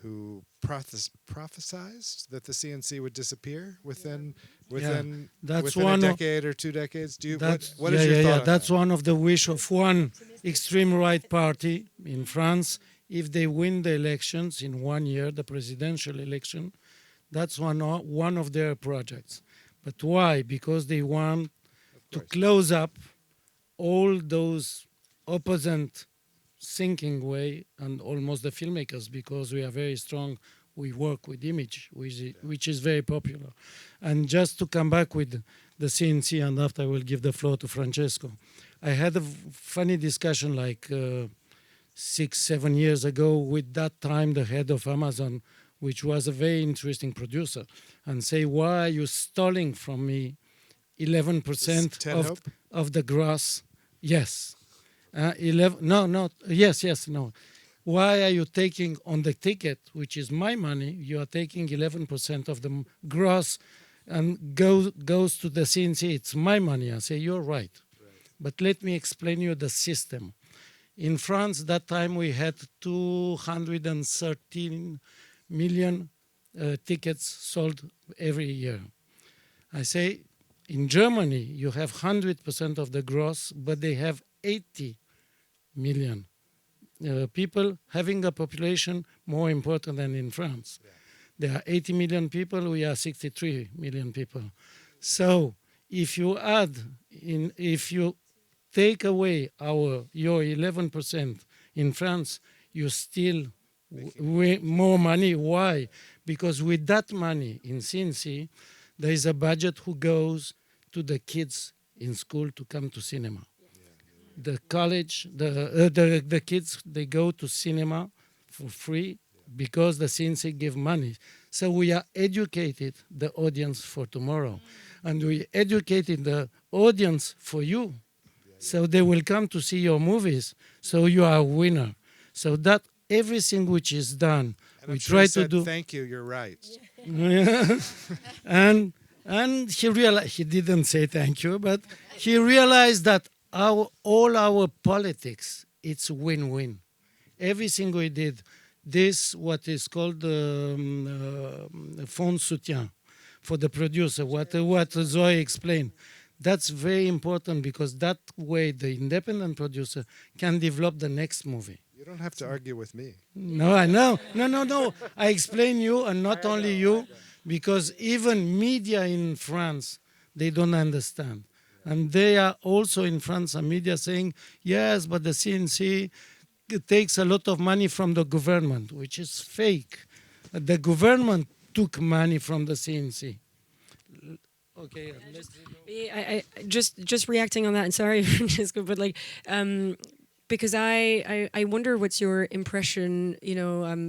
who prophesized that the CNC would disappear within a decade or 2 decades. Do you? What is your thought on That's that? one of the wish of one extreme right party in France. If they win the elections in 1 year, the presidential election, that's one of their projects. But why? Because they want to close up all those opposite thinking way and almost the filmmakers, because we are very strong. We work with image, which is very popular. And just to come back with the CNC, and after I will give the floor to Francesco. I had a funny discussion like 6-7 years ago with that time the head of Amazon, which was a very interesting producer, and say, why are you stealing from me 11% of the gross? Yes. 11, no, yes, no. Why are you taking on the ticket, which is my money, you are taking 11% of the gross and goes to the CNC, it's my money. I say, you're right. But let me explain you the system. In France, that time we had 213 million tickets sold every year. I say, in Germany, you have 100% of the gross, but they have 80 million people having a population more important than in France. Yeah. There are 80 million people, we are 63 million people. So if you if you take away your 11% in France, you still more money. Why? Because with that money in CNC, there is a budget who goes to the kids in school to come to cinema. The college, the kids, they go to cinema for free because the CNC give money. So we are educated the audience for tomorrow. And we educated the audience for you. So they will come to see your movies. So you are a winner. So that everything which is done, and we try to do. Thank you, you're right. and he realized, he didn't say thank you, but he realized that all our politics, it's win-win. Everything we did, this what is called fonds soutien for the producer, what Zoé explained. That's very important because that way the independent producer can develop the next movie. You don't have to argue with me. No, I know. No. I explain you, and not only you, because even media in France, they don't understand. And they are also in France, some media saying, yes, but the CNC takes a lot of money from the government, which is fake. The government took money from the CNC. Okay, I just reacting on that, and sorry, Francesco, but like, because I wonder what's your impression,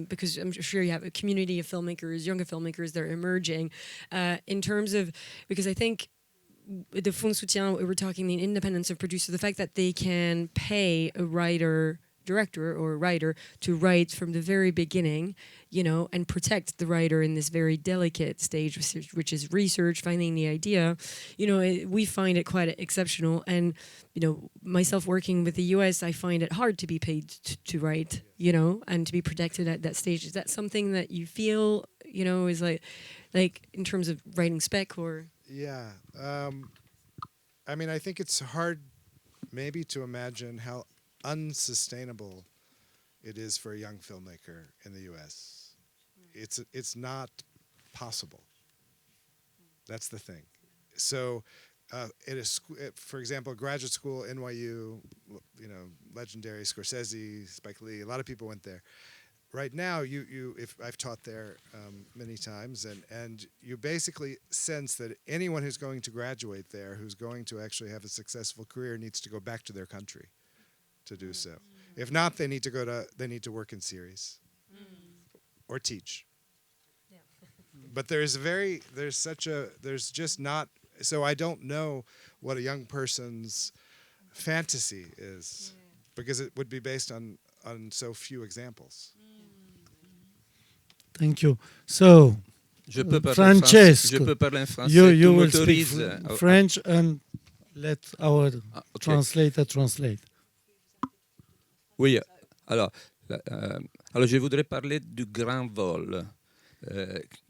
because I'm sure you have a community of filmmakers, younger filmmakers that are emerging, in terms of, because I think the fonds soutien, we were talking the independence of producers, the fact that they can pay a director or writer to write from the very beginning, and protect the writer in this very delicate stage, which is research, finding the idea, we find it quite exceptional. And, myself working with the US, I find it hard to be paid to write, and to be protected at that stage. Is that something that you feel, is like in terms of writing spec or? Yeah. I think it's hard maybe to imagine how unsustainable it is for a young filmmaker in the US. It's not possible. That's the thing. So for example, graduate school, NYU, legendary Scorsese, Spike Lee, a lot of people went there. Right now, if I've taught there many times, and you basically sense that anyone who's going to graduate there, who's going to actually have a successful career, needs to go back to their country to do so. If not, they need to work in series or teach. Yeah. But there's just not So I don't know what a young person's fantasy is, because it would be based on so few examples. Thank you. So, Je peux parler Francesco, je peux parler en français. you Tu will speak m'autorises French and let our ok. translator translate. Oui, alors, alors je voudrais parler du grand vol,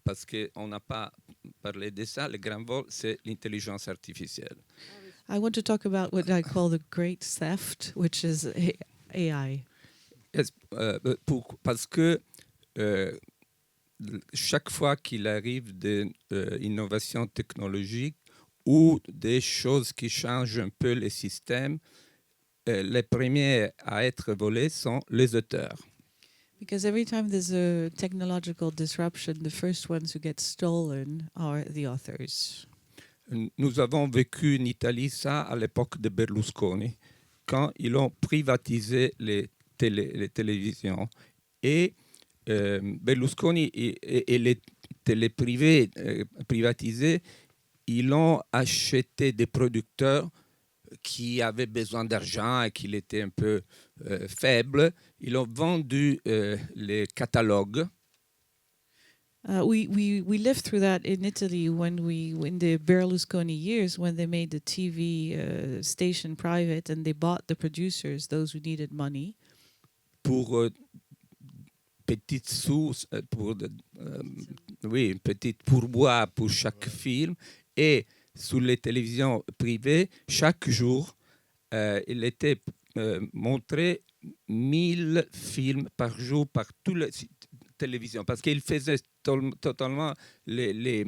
parce qu'on n'a pas parlé de ça. Le grand vol, c'est l'intelligence artificielle. I want to talk about what I call the great theft, which is AI. Parce que chaque fois qu'il arrive des innovations technologiques ou des choses qui changent un peu les systèmes, les premiers à être volés sont les auteurs. Because every time there's a technological disruption, the first ones who get stolen are the authors. Nous avons vécu en Italie ça à l'époque de Berlusconi, quand ils ont privatisé les télévisions. Et Berlusconi et les télé privées privatisées, ils ont acheté des producteurs qui avaient besoin d'argent et qui étaient un peu faibles. Ils ont vendu les catalogues. We lived through that in Italy in the Berlusconi years, when they made the TV station private and they bought the producers, those who needed money. Pour petites sous, oui, une petite pourboire pour chaque film. Et sur les télévisions privées, chaque jour, il était montré 1000 films par jour par toutes les télévisions. Parce qu'il faisait totalement les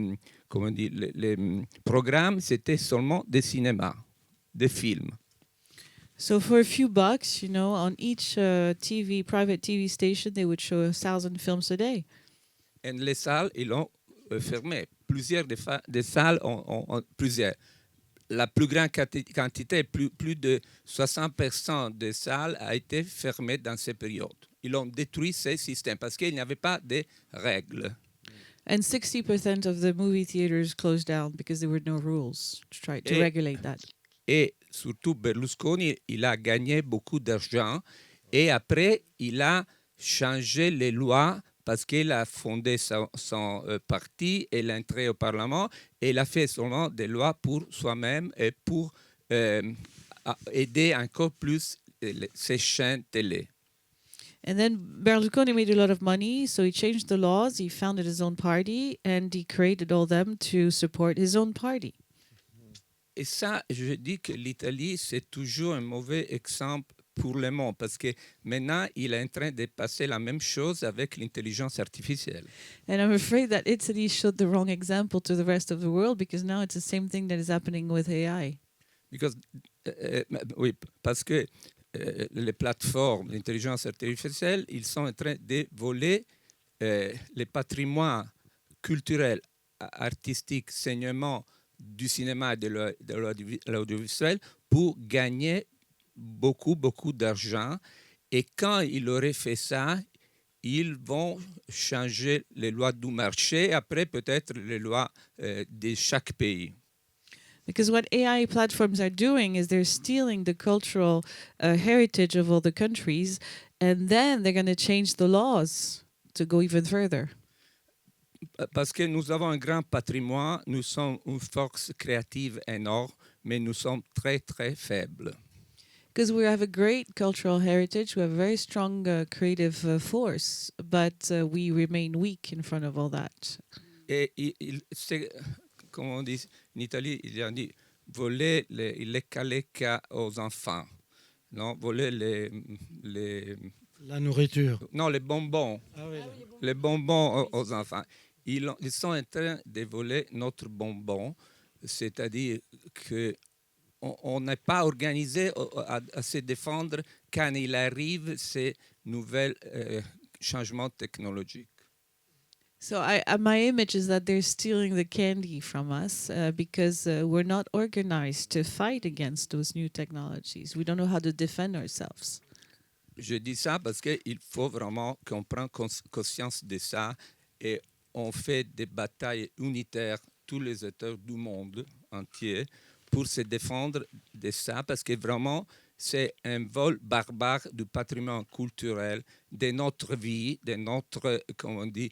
programmes, c'était seulement des cinémas, des films. So for a few bucks, you know, on each private TV station, they would show 1,000 films a day. Et les salles, ils ont fermé. Plusieurs des salles plusieurs. La plus grande quantité, plus de 60% des salles a été fermée dans ces périodes. Ils ont détruit ces systèmes parce qu'il n'y avait pas de règles. And 60% of the movie theaters closed down because there were no rules to try to regulate that. Et surtout, Berlusconi, il a gagné beaucoup d'argent. Et après, il a changé les lois parce qu'il a fondé son parti et il est entré au Parlement. Et il a fait seulement des lois pour soi-même et pour aider encore plus ces chaînes télé. And then Berlusconi made a lot of money, so he changed the laws, he founded his own party, and he created all them to support his own party. Et ça, je dis que l'Italie, c'est toujours un mauvais exemple pour le monde, parce que maintenant, il est en train de passer la même chose avec l'intelligence artificielle. And I'm afraid that Italy showed the wrong example to the rest of the world, because now it's the same thing that is happening with AI. Oui, parce que les plateformes d'intelligence artificielle, ils sont en train de voler les patrimoines culturels, artistiques, saignements du cinéma et de l'audiovisuel pour gagner beaucoup d'argent. Et quand ils auraient fait ça, ils vont changer les lois du marché, après peut-être les lois de chaque pays. Because what AI platforms are doing is they're stealing the cultural heritage of all the countries, and then they're going to change the laws to go even further. Parce que nous avons un grand patrimoine, nous sommes une force créative énorme, mais nous sommes très faibles. Because we have a great cultural heritage, we have a very strong creative force, but we remain weak in front of all that. Et c'est, comme on dit en Italie, il a dit voler les caleca aux enfants, non, voler la nourriture. Non, les bonbons. Ah oui, les bonbons aux enfants. Ils sont en train de voler notre bonbon, c'est-à-dire qu'on n'est pas organisé à se défendre quand il arrive ces nouveaux changements technologiques. So my image is that they're stealing the candy from us because we're not organized to fight against those new technologies. We don't know how to defend ourselves. Je dis ça parce qu'il faut vraiment qu'on prenne conscience de ça et on fait des batailles unitaires, tous les auteurs du monde, entier pour se défendre de ça, parce que vraiment, c'est un vol barbare du patrimoine culturel, de notre vie, de notre, comment on dit,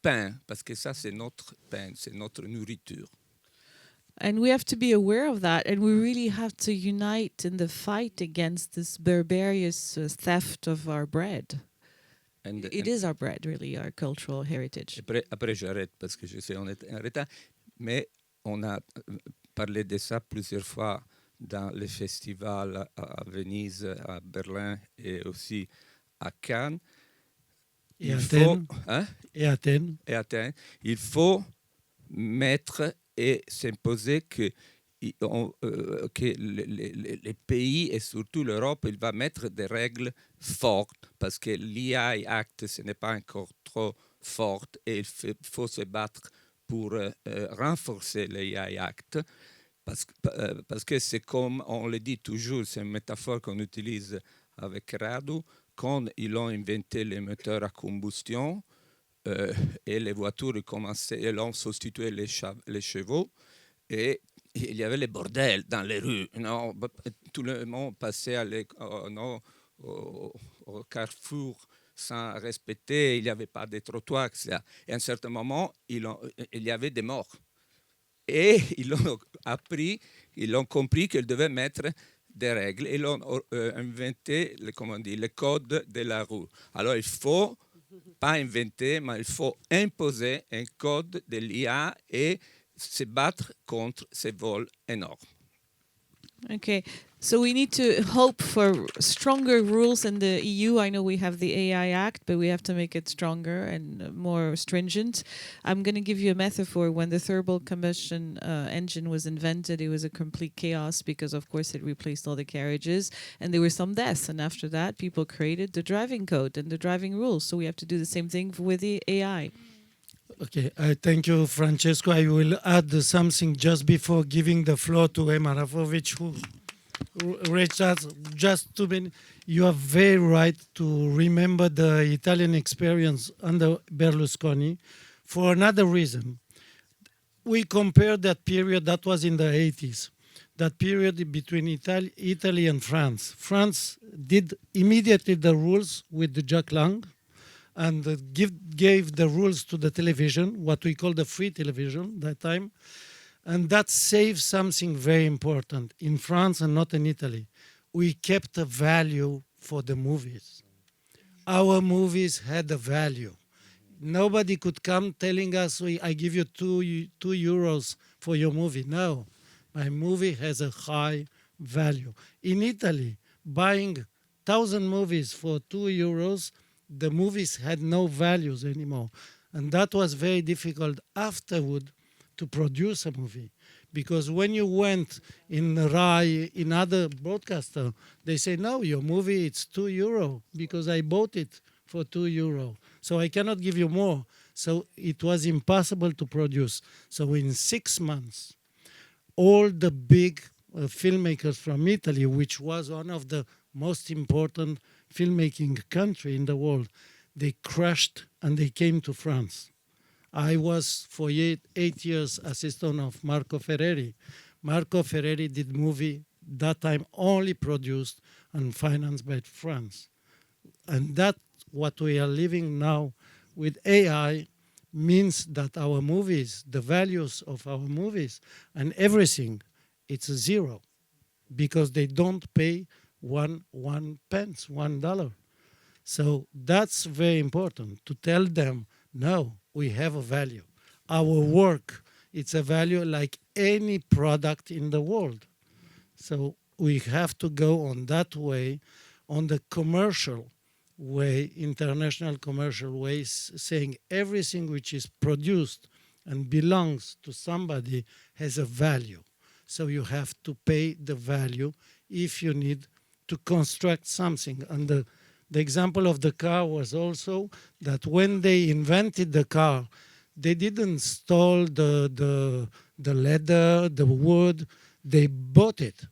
pain, parce que ça, c'est notre pain, c'est notre nourriture. And we have to be aware of that, and we really have to unite in the fight against this barbarous theft of our bread. It is our bread, really, our cultural heritage. Après j'arrête parce que je sais on est en retard, mais on a parlé de ça plusieurs fois dans les festivals à Venise, à Berlin et aussi à Cannes. Et Athènes. Et Athènes. Et Athènes. Il faut mettre et s'imposer que les pays et surtout l'Europe, il va mettre des règles fortes parce que l'AI Act, ce n'est pas encore trop fort et il faut se battre pour renforcer l'AI Act parce que c'est comme on le dit toujours, c'est une métaphore qu'on utilise avec Radu, quand ils ont inventé les moteurs à combustion et les voitures ont substitué les chevaux et il y avait le bordel dans les rues. Non, tout le monde passait au carrefour sans respecter, il n'y avait pas de trottoirs, etc. Et à un certain moment, il y avait des morts. Et ils ont appris, ils ont compris qu'ils devaient mettre des règles. Ils ont inventé le code de la rue. Alors, il faut pas inventer, mais il faut imposer un code de l'IA et se battre contre ces vols énormes. Okay, so we need to hope for stronger rules in the EU. I know we have the AI Act, but we have to make it stronger and more stringent. I'm going to give you a metaphor. When the thermal combustion engine was invented, it was a complete chaos because, of course, it replaced all the carriages and there were some deaths. And after that, people created the driving code and the driving rules. So we have to do the same thing with the AI. Okay, thank you, Francesco. I will add something just before giving the floor to Emma Rafovic, who reached us just 2 minutes. You are very right to remember the Italian experience under Berlusconi for another reason. We compared that period, that was in the 80s, that period between Italy and France. France did immediately the rules with the Jacques Lang, and gave the rules to the television, what we call the free television that time. And that saved something very important in France and not in Italy. We kept a value for the movies. Our movies had a value. Nobody could come telling us, I give you two euros for your movie. No, my movie has a high value. In Italy, buying 1,000 movies for 2 euros, the movies had no values anymore. And that was very difficult afterward to produce a movie. Because when you went in RAI, in other broadcaster, they say, no, your movie, it's 2 euro because I bought it for 2 euro. So I cannot give you more. So it was impossible to produce. So in 6 months, all the big filmmakers from Italy, which was one of the most important filmmaking country in the world, they crashed and they came to France. I was for 8 years assistant of Marco Ferreri. Marco Ferreri did movie that time only produced and financed by France. And that's what we are living now with AI means that our movies, the values of our movies and everything, it's zero because they don't pay one pence, $1. So that's very important to tell them, no, we have a value. Our work, it's a value like any product in the world. So we have to go on that way, on the commercial way, international commercial ways, saying everything which is produced and belongs to somebody has a value. So you have to pay the value if you need to construct something. And the example of the car was also that when they invented the car, they didn't install the leather, the wood, they bought it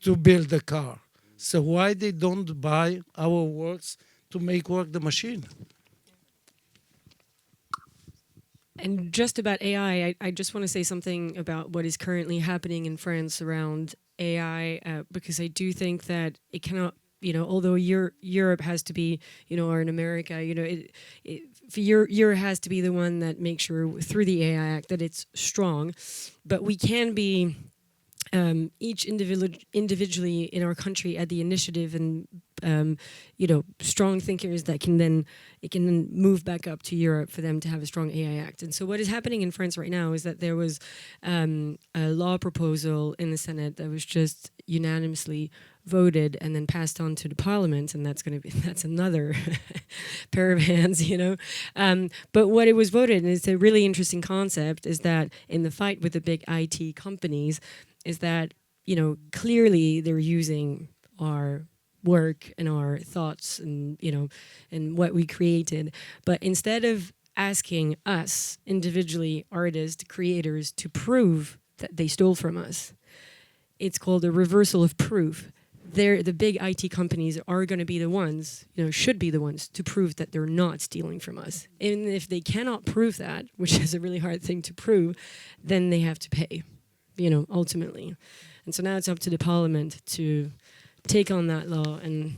to build the car. So why they don't buy our works to make work the machine? And just about AI, I just want to say something about what is currently happening in France around AI, because I do think that it cannot, although Europe has to be, or in America, Europe has to be the one that makes sure through the AI Act that it's strong, but we can be each individually in our country at the initiative and strong thinkers that can then move back up to Europe for them to have a strong AI Act. And so what is happening in France right now is that there was a law proposal in the Senate that was just unanimously voted and then passed on to the Parliament, and that's another pair of hands, But what it was voted, and it's a really interesting concept, is that in the fight with the big IT companies, is that clearly they're using our work and our thoughts and and what we created, but instead of asking us individually, artists, creators, to prove that they stole from us, it's called a reversal of proof. The big IT companies are going to be the ones, should be the ones to prove that they're not stealing from us. And if they cannot prove that, which is a really hard thing to prove, then they have to pay, ultimately. And so now it's up to the Parliament to take on that law and,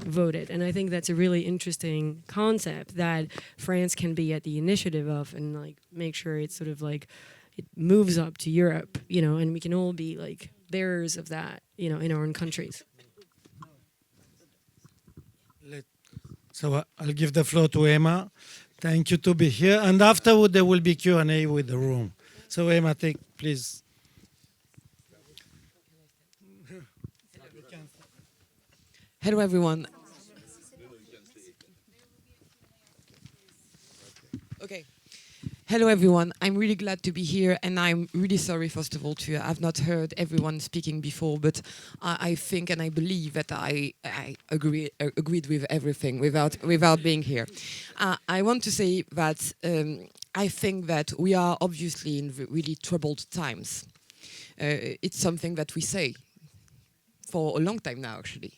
vote it. And I think that's a really interesting concept that France can be at the initiative of and make sure it's sort of it moves up to Europe, and we can all be bearers of that, in our own countries. So I'll give the floor to Emma. Thank you to be here. And afterward, there will be Q&A with the room. So Emma, please. Hello, everyone. Okay. Hello, everyone. I'm really glad to be here, and I'm really sorry, first of all, to have not heard everyone speaking before, but I think and I believe that I agreed with everything without being here. I want to say that I think that we are obviously in really troubled times. It's something that we say for a long time now, actually.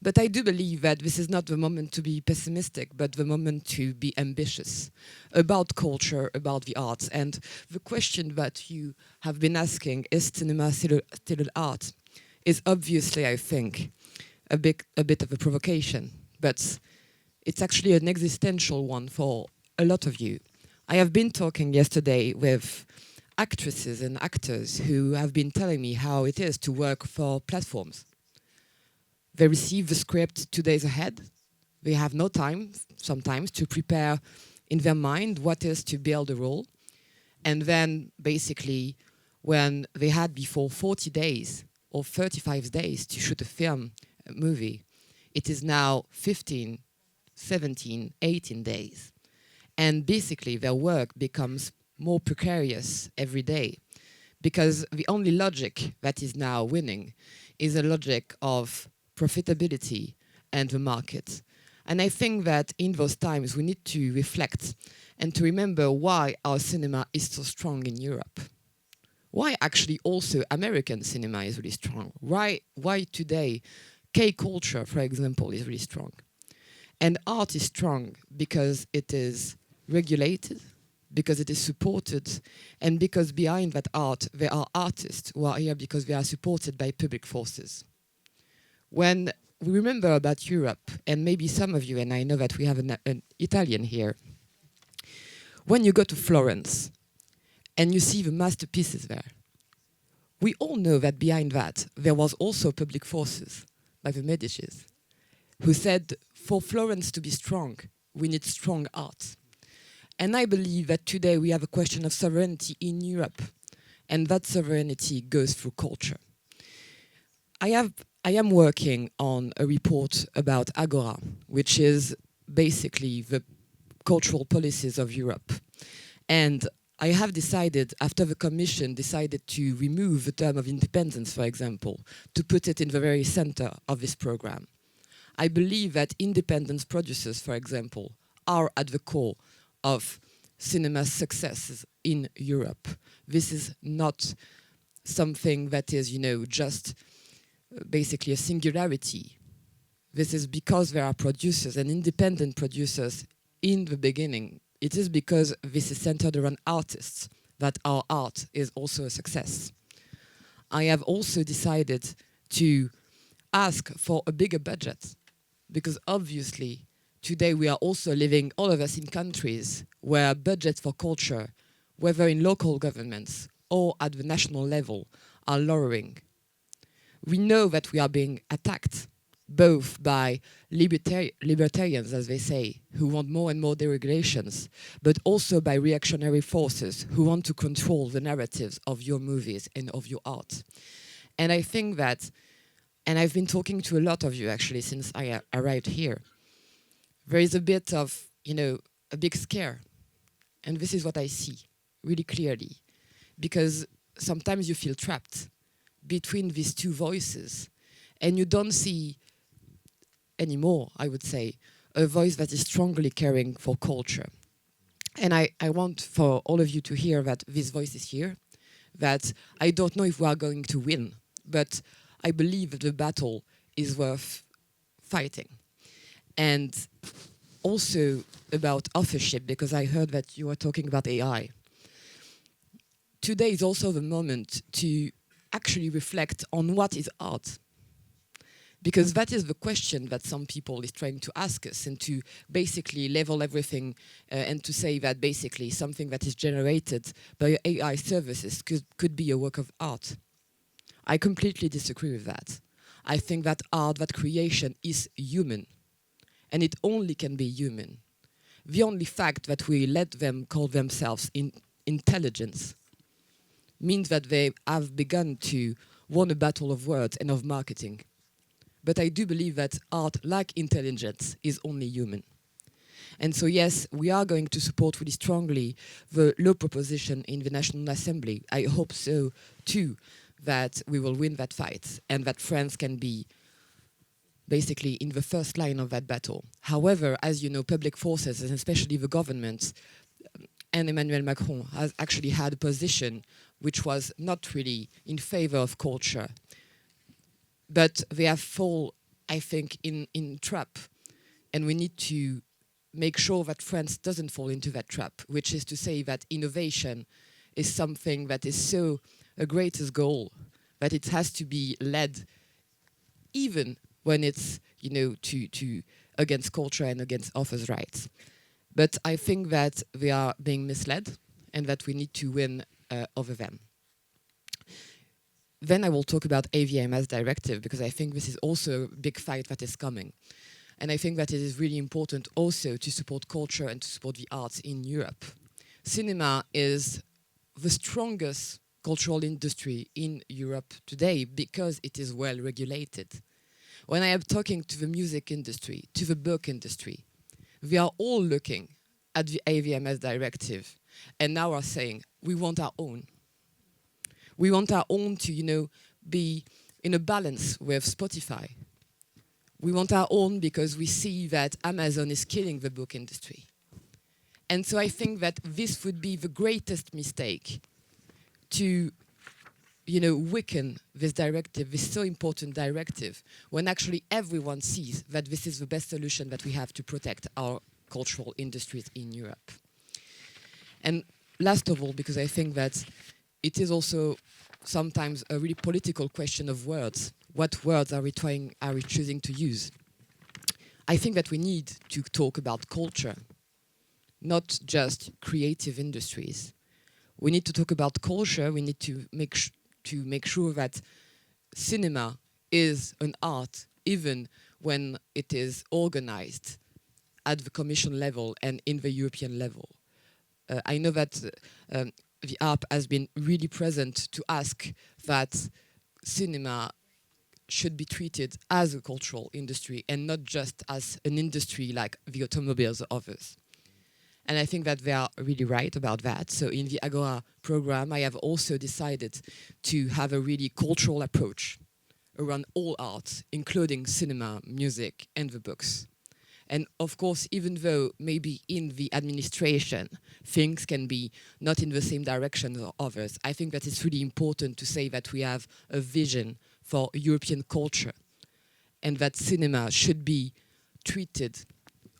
But I do believe that this is not the moment to be pessimistic, but the moment to be ambitious about culture, about the arts. And the question that you have been asking, is cinema still an art, is obviously, I think, a bit of a provocation. But it's actually an existential one for a lot of you. I have been talking yesterday with actresses and actors who have been telling me how it is to work for platforms. They receive the script 2 days ahead. They have no time, sometimes, to prepare in their mind what is to build a role. And then, basically, when they had before 40 days or 35 days to shoot a movie, it is now 15, 17, 18 days. And basically, their work becomes more precarious every day, because the only logic that is now winning is a logic of profitability and the market. And I think that in those times we need to reflect and to remember why our cinema is so strong in Europe. Why actually also American cinema is really strong. Why today K-culture, for example, is really strong. And art is strong because it is regulated, because it is supported, and because behind that art there are artists who are here because they are supported by public forces. When we remember about Europe, and maybe some of you, and I know that we have an Italian here, when you go to Florence and you see the masterpieces there, we all know that behind that there was also public forces, like the Medicis, who said, for Florence to be strong, we need strong art. And I believe that today we have a question of sovereignty in Europe, and that sovereignty goes through culture. I am working on a report about Agora, which is basically the cultural policies of Europe. And I have decided, after the Commission decided to remove the term of independence, for example, to put it in the very center of this program. I believe that independent producers, for example, are at the core of cinema's successes in Europe. This is not something that is, just basically a singularity. This is because there are producers and independent producers in the beginning it is because this is centered around artists that our art is also a success. I have also decided to ask for a bigger budget, because obviously today we are also living, all of us, in countries where budgets for culture, whether in local governments or at the national level, are lowering. We know that we are being attacked both by libertarians, as they say, who want more and more deregulations, but also by reactionary forces who want to control the narratives of your movies and of your art. And I think that, and I've been talking to a lot of you actually since I arrived here, there is a bit of, a big scare. And this is what I see really clearly, because sometimes you feel trapped between these two voices, and you don't see anymore, I would say, a voice that is strongly caring for culture. And I want for all of you to hear that this voice is here, that I don't know if we are going to win, but I believe that the battle is worth fighting. And also about authorship, because I heard that you were talking about AI. Today is also the moment to actually reflect on what is art. Because that is the question that some people is trying to ask us, and to basically level everything and to say that basically something that is generated by AI services could be a work of art. I completely disagree with that. I think that art, that creation is human, and it only can be human. The only fact that we let them call themselves intelligence means that they have begun to win a battle of words and of marketing. But I do believe that art, like intelligence, is only human. And so yes, we are going to support really strongly the law proposition in the National Assembly. I hope so too, that we will win that fight and that France can be basically in the first line of that battle. However, as you know, public forces, and especially the government, and Emmanuel Macron has actually had a position which was not really in favor of culture. But they have fallen, I think, in trap. And we need to make sure that France doesn't fall into that trap, which is to say that innovation is something that is so a greatest goal that it has to be led even when it's, to against culture and against authors' rights. But I think that they are being misled and that we need to win over them. Then I will talk about AVMS directive, because I think this is also a big fight that is coming. And I think that it is really important also to support culture and to support the arts in Europe. Cinema is the strongest cultural industry in Europe today because it is well regulated. When I am talking to the music industry, to the book industry, they are all looking at the AVMS directive and now are saying, we want our own. We want our own to, be in a balance with Spotify. We want our own because we see that Amazon is killing the book industry. And so I think that this would be the greatest mistake to, weaken this directive, this so important directive, when actually everyone sees that this is the best solution that we have to protect our cultural industries in Europe. And last of all, because I think that it is also sometimes a really political question of words. What words are we choosing to use? I think that we need to talk about culture, not just creative industries. We need to talk about culture. We need to make sure that cinema is an art, even when it is organized at the Commission level and in the European level. I know that the app has been really present to ask that cinema should be treated as a cultural industry and not just as an industry like the automobiles or others. And I think that they are really right about that. So in the Agora program, I have also decided to have a really cultural approach around all arts, including cinema, music, and the books. And of course, even though maybe in the administration, things can be not in the same direction as others, I think that it's really important to say that we have a vision for European culture and that cinema should be treated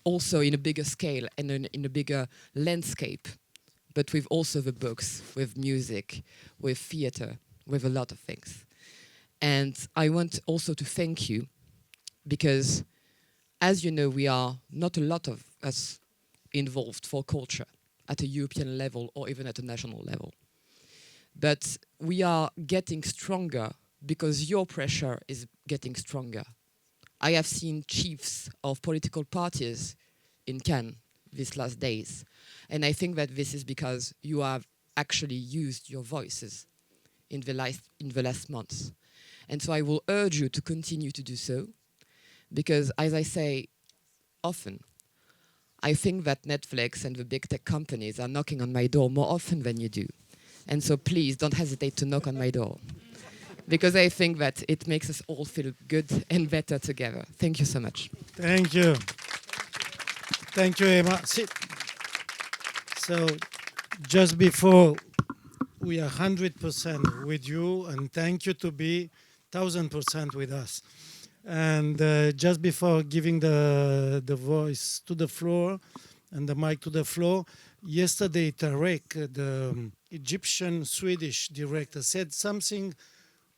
also in a bigger scale and in a bigger landscape, but with also the books, with music, with theater, with a lot of things. And I want also to thank you, because as you know, we are not a lot of us involved for culture at a European level or even at a national level. But we are getting stronger because your pressure is getting stronger. I have seen chiefs of political parties in Cannes these last days. And I think that this is because you have actually used your voices in the last months. And so I will urge you to continue to do so, because as I say often, I think that Netflix and the big tech companies are knocking on my door more often than you do. And so please don't hesitate to knock on my door, because I think that it makes us all feel good and better together. Thank you so much. Thank you. Thank you, Emma. So just before, we are 100% with you, and thank you to be 1000% with us. And just before giving the voice to the floor and the mic to the floor, yesterday Tarek, the Egyptian-Swedish director, said something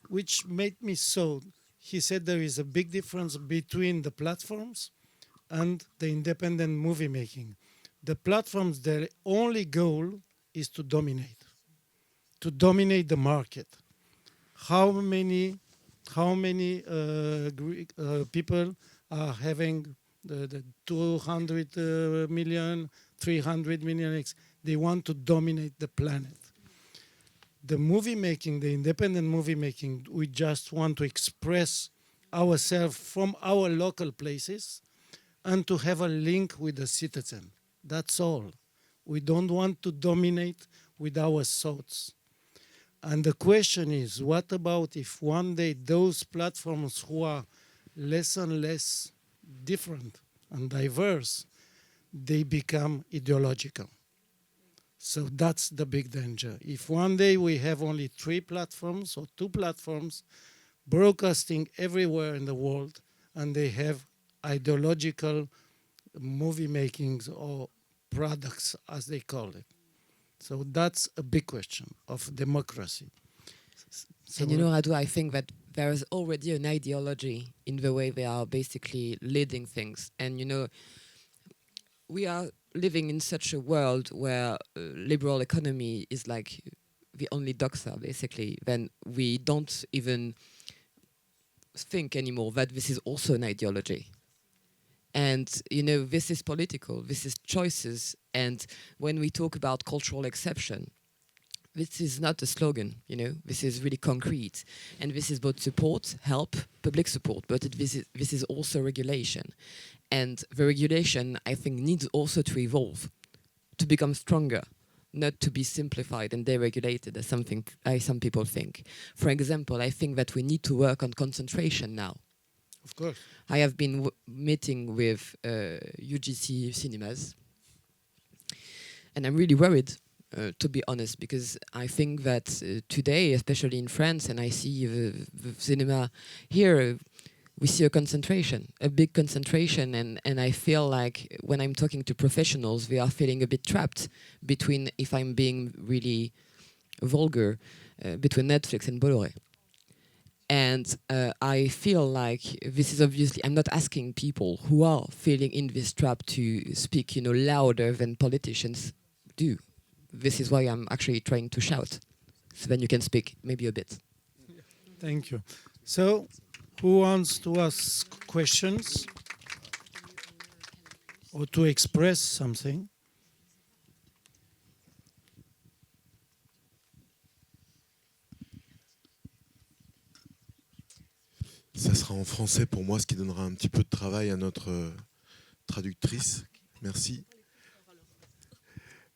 which made me so. He said there is a big difference between the platforms and the independent movie making. The platforms, their only goal is to dominate the market. How many people are having the 200 million, 300 million? They want to dominate the planet. The movie making, the independent movie making, we just want to express ourselves from our local places and to have a link with the citizen. That's all. We don't want to dominate with our thoughts. And the question is, what about if one day those platforms who are less and less different and diverse, they become ideological? So that's the big danger. If one day we have only 3 platforms or 2 platforms broadcasting everywhere in the world, and they have ideological movie makings or products, as they call it. So that's a big question of democracy. So and you know, Radu, I think that there is already an ideology in the way they are basically leading things. And you know, we are living in such a world where liberal economy is like the only doxa, basically. Then we don't even think anymore that this is also an ideology. And, you know, this is political, this is choices. And when we talk about cultural exception, this is not a slogan, you know, this is really concrete. And this is both support, help, public support, but this is also regulation. And the regulation, I think, needs also to evolve, to become stronger, not to be simplified and deregulated as some people think. For example, I think that we need to work on concentration now. Of course. I have been meeting with UGC cinemas, and I'm really worried, to be honest, because I think that today, especially in France, and I see the cinema here, we see a concentration, a big concentration, and I feel like when I'm talking to professionals, they are feeling a bit trapped between, if I'm being really vulgar, between Netflix and Bolloré. And I feel like this is obviously, I'm not asking people who are feeling in this trap to speak, you know, louder than politicians do. This is why I'm actually trying to shout, so then you can speak maybe a bit. Thank you. So, who wants to ask questions or to express something? Ça sera en français pour moi, ce qui donnera un petit peu de travail à notre traductrice. Merci.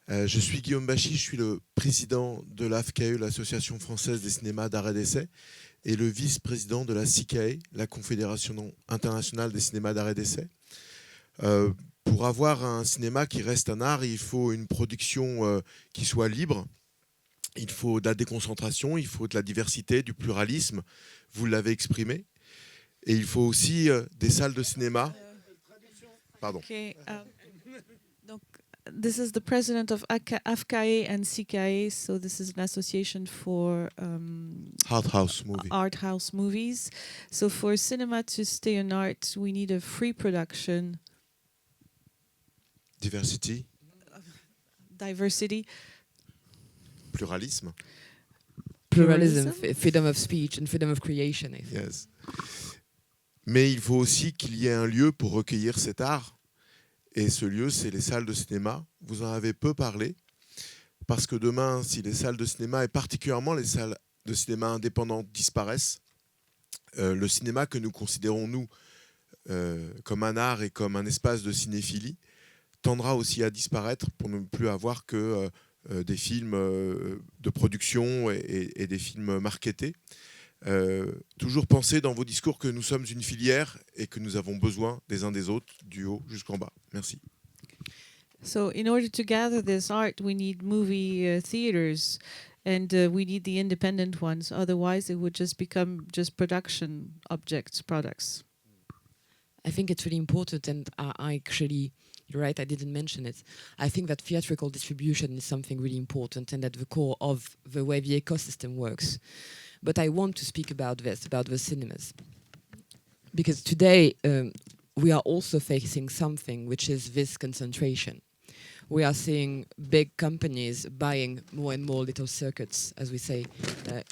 Je suis Guillaume Bachy, je suis le président de l'AFCAE, l'Association française des cinémas d'art et d'essai, et le vice-président de la CICAE, la Confédération internationale des cinémas d'art et d'essai. Pour avoir un cinéma qui reste un art, il faut une production qui soit libre, il faut de la déconcentration, il faut de la diversité, du pluralisme, vous l'avez exprimé. Et il faut aussi des salles de cinéma. Pardon. Okay. Donc, this is the president of AFCAE and CKAE, so this is an association for Art house movie. art house movies. So for cinema to stay an art, we need a free production, Diversity, diversity, pluralisme. Pluralism, Pluralism. freedom of speech, and freedom of creation, I think. Yes. Mais il faut aussi qu'il y ait un lieu pour recueillir cet art. Et ce lieu, c'est les salles de cinéma. Vous en avez peu parlé, parce que demain, si les salles de cinéma, et particulièrement les salles de cinéma indépendantes, disparaissent, le cinéma que nous considérons, nous, comme un art et comme un espace de cinéphilie, tendra aussi à disparaître pour ne plus avoir que des films de production et des films marketés. Toujours penser dans vos discours que nous sommes une filière et que nous avons besoin des uns des autres, du haut jusqu'en bas. Merci. So in order to gather this art, we need movie theaters, and we need the independent ones. Otherwise, it would just become just production objects, products. I think it's really important, and I actually, you're right, I didn't mention it. I think that theatrical distribution is something really important and at the core of the way the ecosystem works. But I want to speak about this, about the cinemas. Because today we are also facing something which is this concentration. We are seeing big companies buying more and more little circuits, as we say,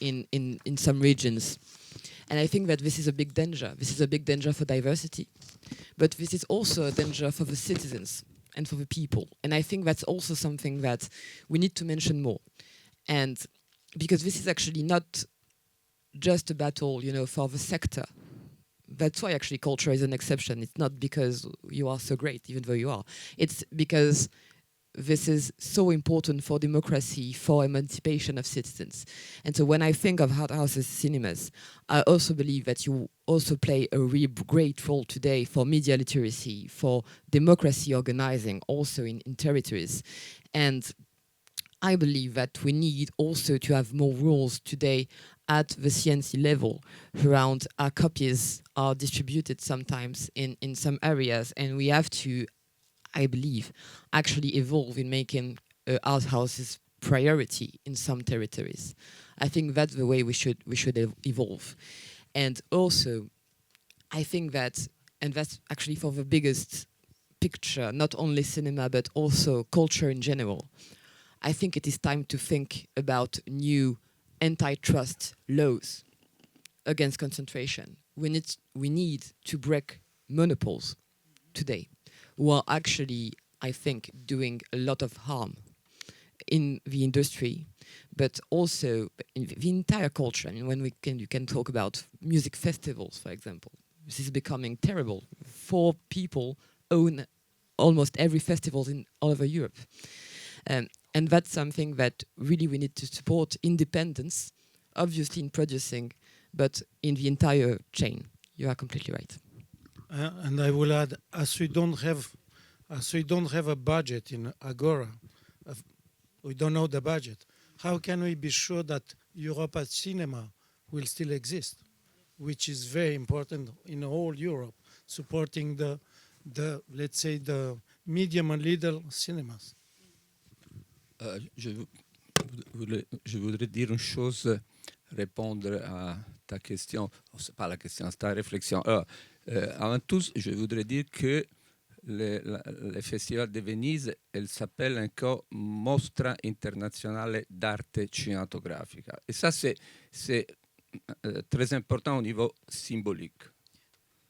in some regions. And I think that this is a big danger. This is a big danger for diversity. But this is also a danger for the citizens and for the people. And I think that's also something that we need to mention more. And because this is actually not just a battle, you know, for the sector. That's why actually culture is an exception. It's not because you are so great, even though you are. It's because this is so important for democracy, for emancipation of citizens. And so when I think of art houses, cinemas, I also believe that you also play a really great role today for media literacy, for democracy organizing, also in territories. And I believe that we need also to have more rules today at the CNC level around our copies are distributed sometimes in some areas, and we have to, I believe, actually evolve in making art houses priority in some territories. I think that's the way we should evolve. And also, I think that, and that's actually for the biggest picture, not only cinema, but also culture in general, I think it is time to think about new antitrust laws against concentration. We need to break monopoles today, who are actually, I think, doing a lot of harm in the industry, but also in the entire culture. I mean, when you can talk about music festivals, for example. This is becoming terrible. 4 people own almost every festival in all over Europe. And that's something that really we need to support independence, obviously in producing, but in the entire chain. You are completely right. And I will add, as we don't have a budget in Agora, we don't know the budget. How can we be sure that Europa Cinema will still exist, which is very important in all Europe, supporting the let's say the medium and little cinemas. Je voudrais dire une chose, répondre à ta question. C'est pas la question, c'est ta réflexion. Avant tout, je voudrais dire que le Festival de Venise, elle s'appelle encore Mostra Internazionale d'Arte Cinematografica. Et ça, c'est très important au niveau symbolique.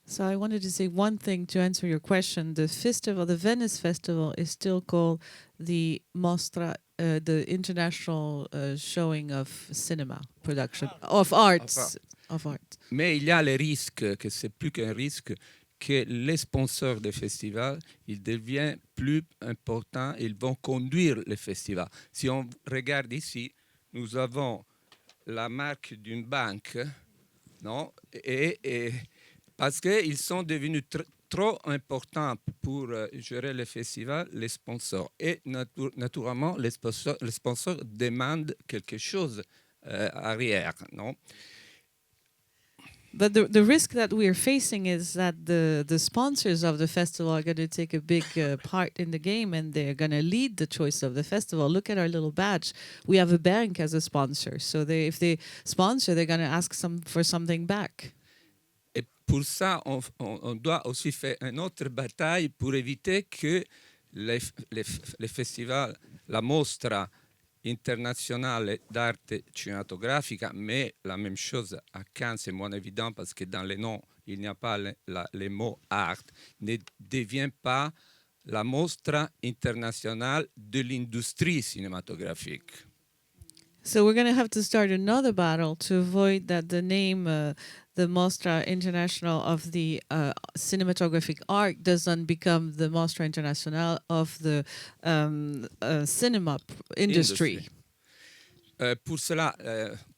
So I wanted to say one thing to answer your question. The festival, the Venice Festival, is still called the Mostra, the international showing of cinema production, of arts. Of art. Mais il y a le risque, que c'est plus qu'un risque, que les sponsors des festivals, ils deviennent plus importants, ils vont conduire le festival. Si on regarde ici, nous avons la marque d'une banque, non? Et parce qu'ils sont devenus trop importants pour gérer le festival, les sponsors. Et naturellement, les sponsors demandent quelque chose arrière, non? But the risk that we are facing is that the sponsors of the festival are going to take a big part in the game, and they're going to lead the choice of the festival. Look at our little badge. We have a bank as a sponsor. So if they sponsor, they're going to ask for something back. Et pour ça, on doit aussi faire une autre bataille pour éviter que les festivals, la mostra internazionale d'arte cinématographica, mais la même chose à Cannes, c'est moins évident parce que dans les noms, il n'y a pas les mots art, ne devient pas la mostra internationale de l'industrie cinématographique. So we're going to have to start another battle to avoid that the name, the Mostra International of the cinematographic art, doesn't become the Mostra International of the cinema industry. Pour cela,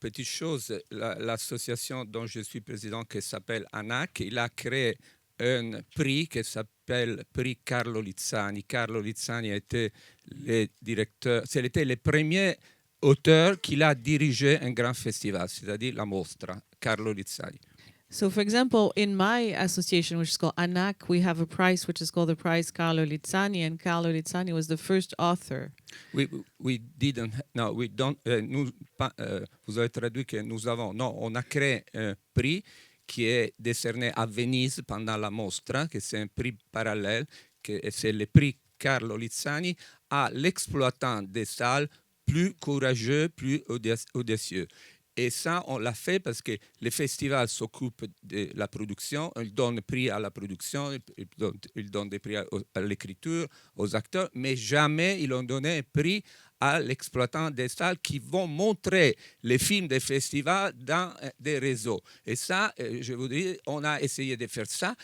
petite chose, l'association dont je suis président, qui s'appelle ANAC, il a créé un prix qui s'appelle prix Carlo Lizzani. Carlo Lizzani a été le directeur, c'était le premier auteur qu'il a dirigé un grand festival, c'est-à-dire la Mostra, Carlo Lizzani. So, for example, in my association, which is called ANAC, we have a prize which is called the prize Carlo Lizzani, and Carlo Lizzani was the first author. We didn't, no, we don't, vous avez traduit que nous avons, non, on a créé un prix qui est décerné à Venise pendant la Mostra, que c'est un prix parallèle, que c'est le prix Carlo Lizzani à l'exploitant des salles plus courageux, plus audacieux. Et ça, on l'a fait parce que les festivals s'occupent de la production, ils donnent prix à la production, ils donnent des prix à l'écriture, aux acteurs, mais jamais ils ont donné un prix à l'exploitant des salles qui vont montrer les films des festivals dans des réseaux. Et ça, je vous dis, on a essayé de faire ça,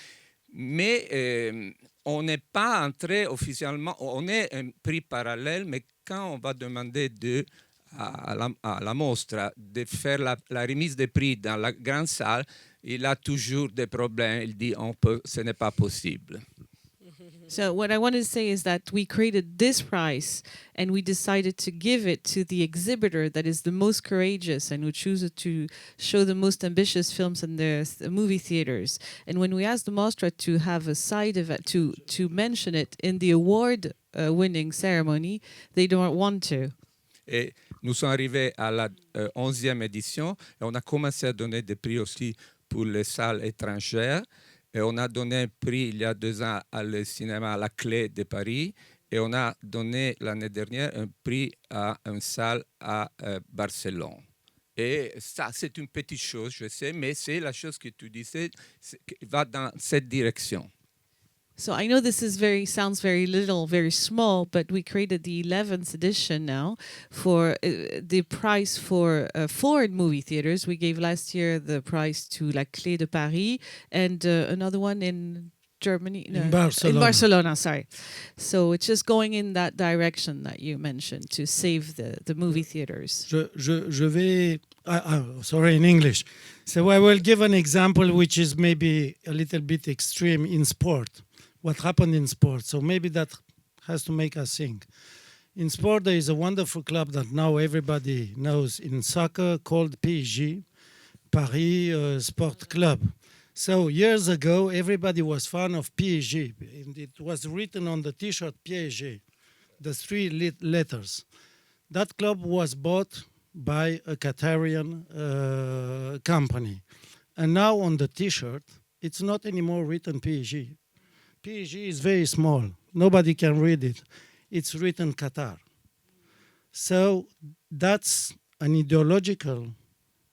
mais on n'est pas entré officiellement, on est un prix parallèle, mais quand on va demander à la Mostra de faire la remise des prix dans la grande salle, il a toujours des problèmes. Il dit ce n'est pas possible. So what I want to say is that we created this prize and we decided to give it to the exhibitor that is the most courageous and who chooses to show the most ambitious films in the movie theaters. And when we asked the Mostra to have a side event, to mention it in the award winning ceremony, they don't want to. Et nous sommes arrivés à la 11e édition et on a commencé à donner des prix aussi pour les salles étrangères. Et on a donné un prix il y a 2 ans à le cinéma à la Clé de Paris. Et on a donné l'année dernière un prix à une salle à Barcelone. Et ça, c'est une petite chose, je sais, mais c'est la chose que tu disais, qui va dans cette direction. So I know this is sounds very little, very small, but we created the 11th edition now for the prize for foreign movie theaters. We gave last year the prize to La Clé de Paris and another one in Germany. In Barcelona. In Barcelona, sorry. So it's just going in that direction that you mentioned to save the movie theaters. Je vais, sorry, in English. So I will give an example which is maybe a little bit extreme in sport. What happened in sport. So maybe that has to make us think. In sport, there is a wonderful club that now everybody knows in soccer called PSG, Paris Sport Club. So years ago, everybody was fan of PSG. And it was written on the T-shirt PSG, the 3 letters. That club was bought by a Qatarian company. And now on the T-shirt, it's not anymore written PSG. PSG is very small. Nobody can read it. It's written Qatar. So that's an ideological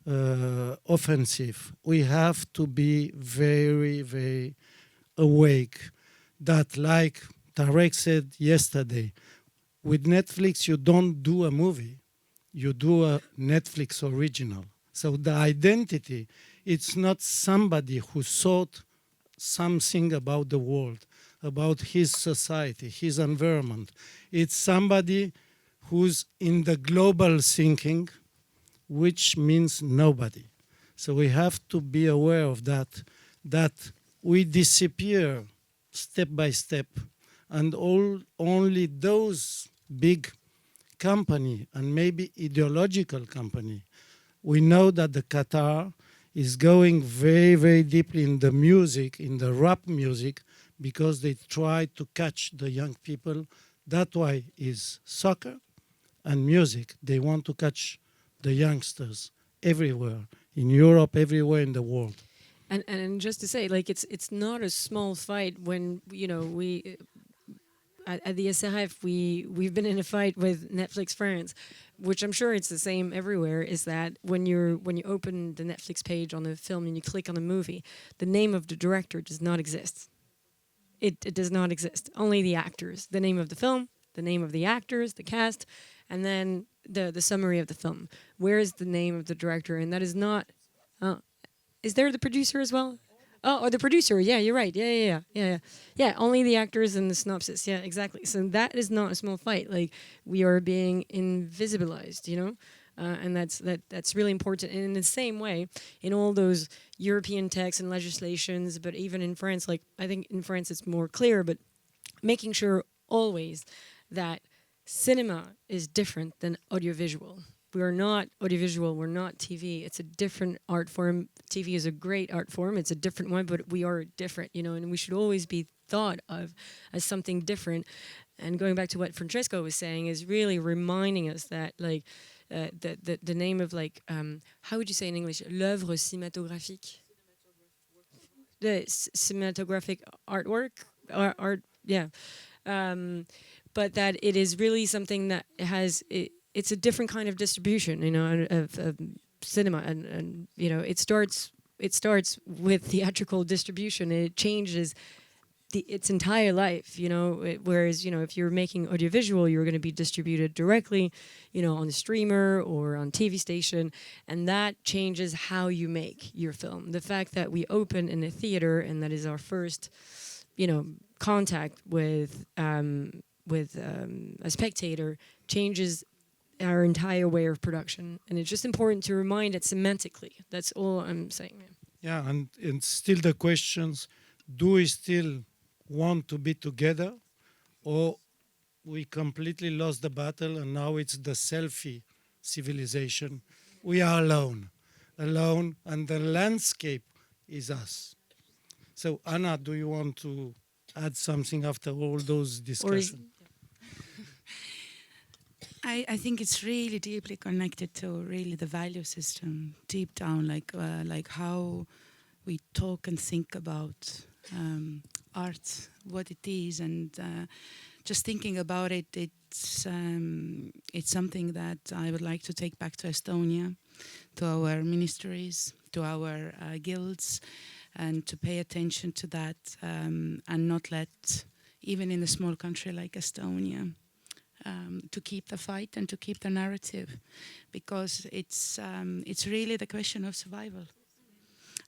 offensive. We have to be very, very awake that, like Tarek said yesterday, with Netflix, you don't do a movie. You do a Netflix original. So the identity, it's not somebody who thought something about the world, about his society, his environment. It's somebody who's in the global thinking, which means nobody. So we have to be aware of that we disappear step by step, and only those big company and maybe ideological company. We know that the Qatar is going very, very deeply in the music, in the rap music, because they try to catch the young people. That's why is soccer and music. They want to catch the youngsters everywhere, in Europe, everywhere in the world. And just to say, like, it's not a small fight when, you know, we at the SRF we've been in a fight with Netflix France, which I'm sure it's the same everywhere. Is that when you open the Netflix page on a film and you click on a movie, the name of the director does not exist. It does not exist. Only the actors, the name of the film, the name of the actors, the cast, and then the summary of the film. Where is the name of the director? And that is not. Is there the producer as well? Oh, or the producer. Yeah, you're right. Yeah. Only the actors and the synopsis. Yeah, exactly. So that is not a small fight. Like, we are being invisibilized, you know, and that's really important. And in the same way, in all those European texts and legislations, but even in France, like, I think in France it's more clear, but making sure always that cinema is different than audiovisual. We are not audiovisual, we're not TV. It's a different art form. TV is a great art form, it's a different one, but we are different, you know, and we should always be thought of as something different. And going back to what Francesco was saying, is really reminding us that, like, the name of, like, how would you say in English? L'œuvre cinématographique. The cinematographic artwork, art, yeah. But that it is really something that has... It's a different kind of distribution, you know, of cinema, and you know, it starts with theatrical distribution, and it changes its entire life, you know. Whereas, you know, if you're making audiovisual, you're going to be distributed directly, you know, on a streamer or on TV station, and that changes how you make your film. The fact that we open in a theater, and that is our first, you know, contact with a spectator, changes our entire way of production. And it's just important to remind it semantically. That's all I'm saying. Yeah, and still the questions, do we still want to be together, or we completely lost the battle and now it's the selfie civilization? We are alone, and the landscape is us. So Anna, do you want to add something after all those discussions? I think it's really deeply connected to really the value system deep down, like how we talk and think about art, what it is, and just thinking about it, it's something that I would like to take back to Estonia, to our ministries, to our guilds, and to pay attention to that, and not let, even in a small country like Estonia, to keep the fight and to keep the narrative, because it's really the question of survival,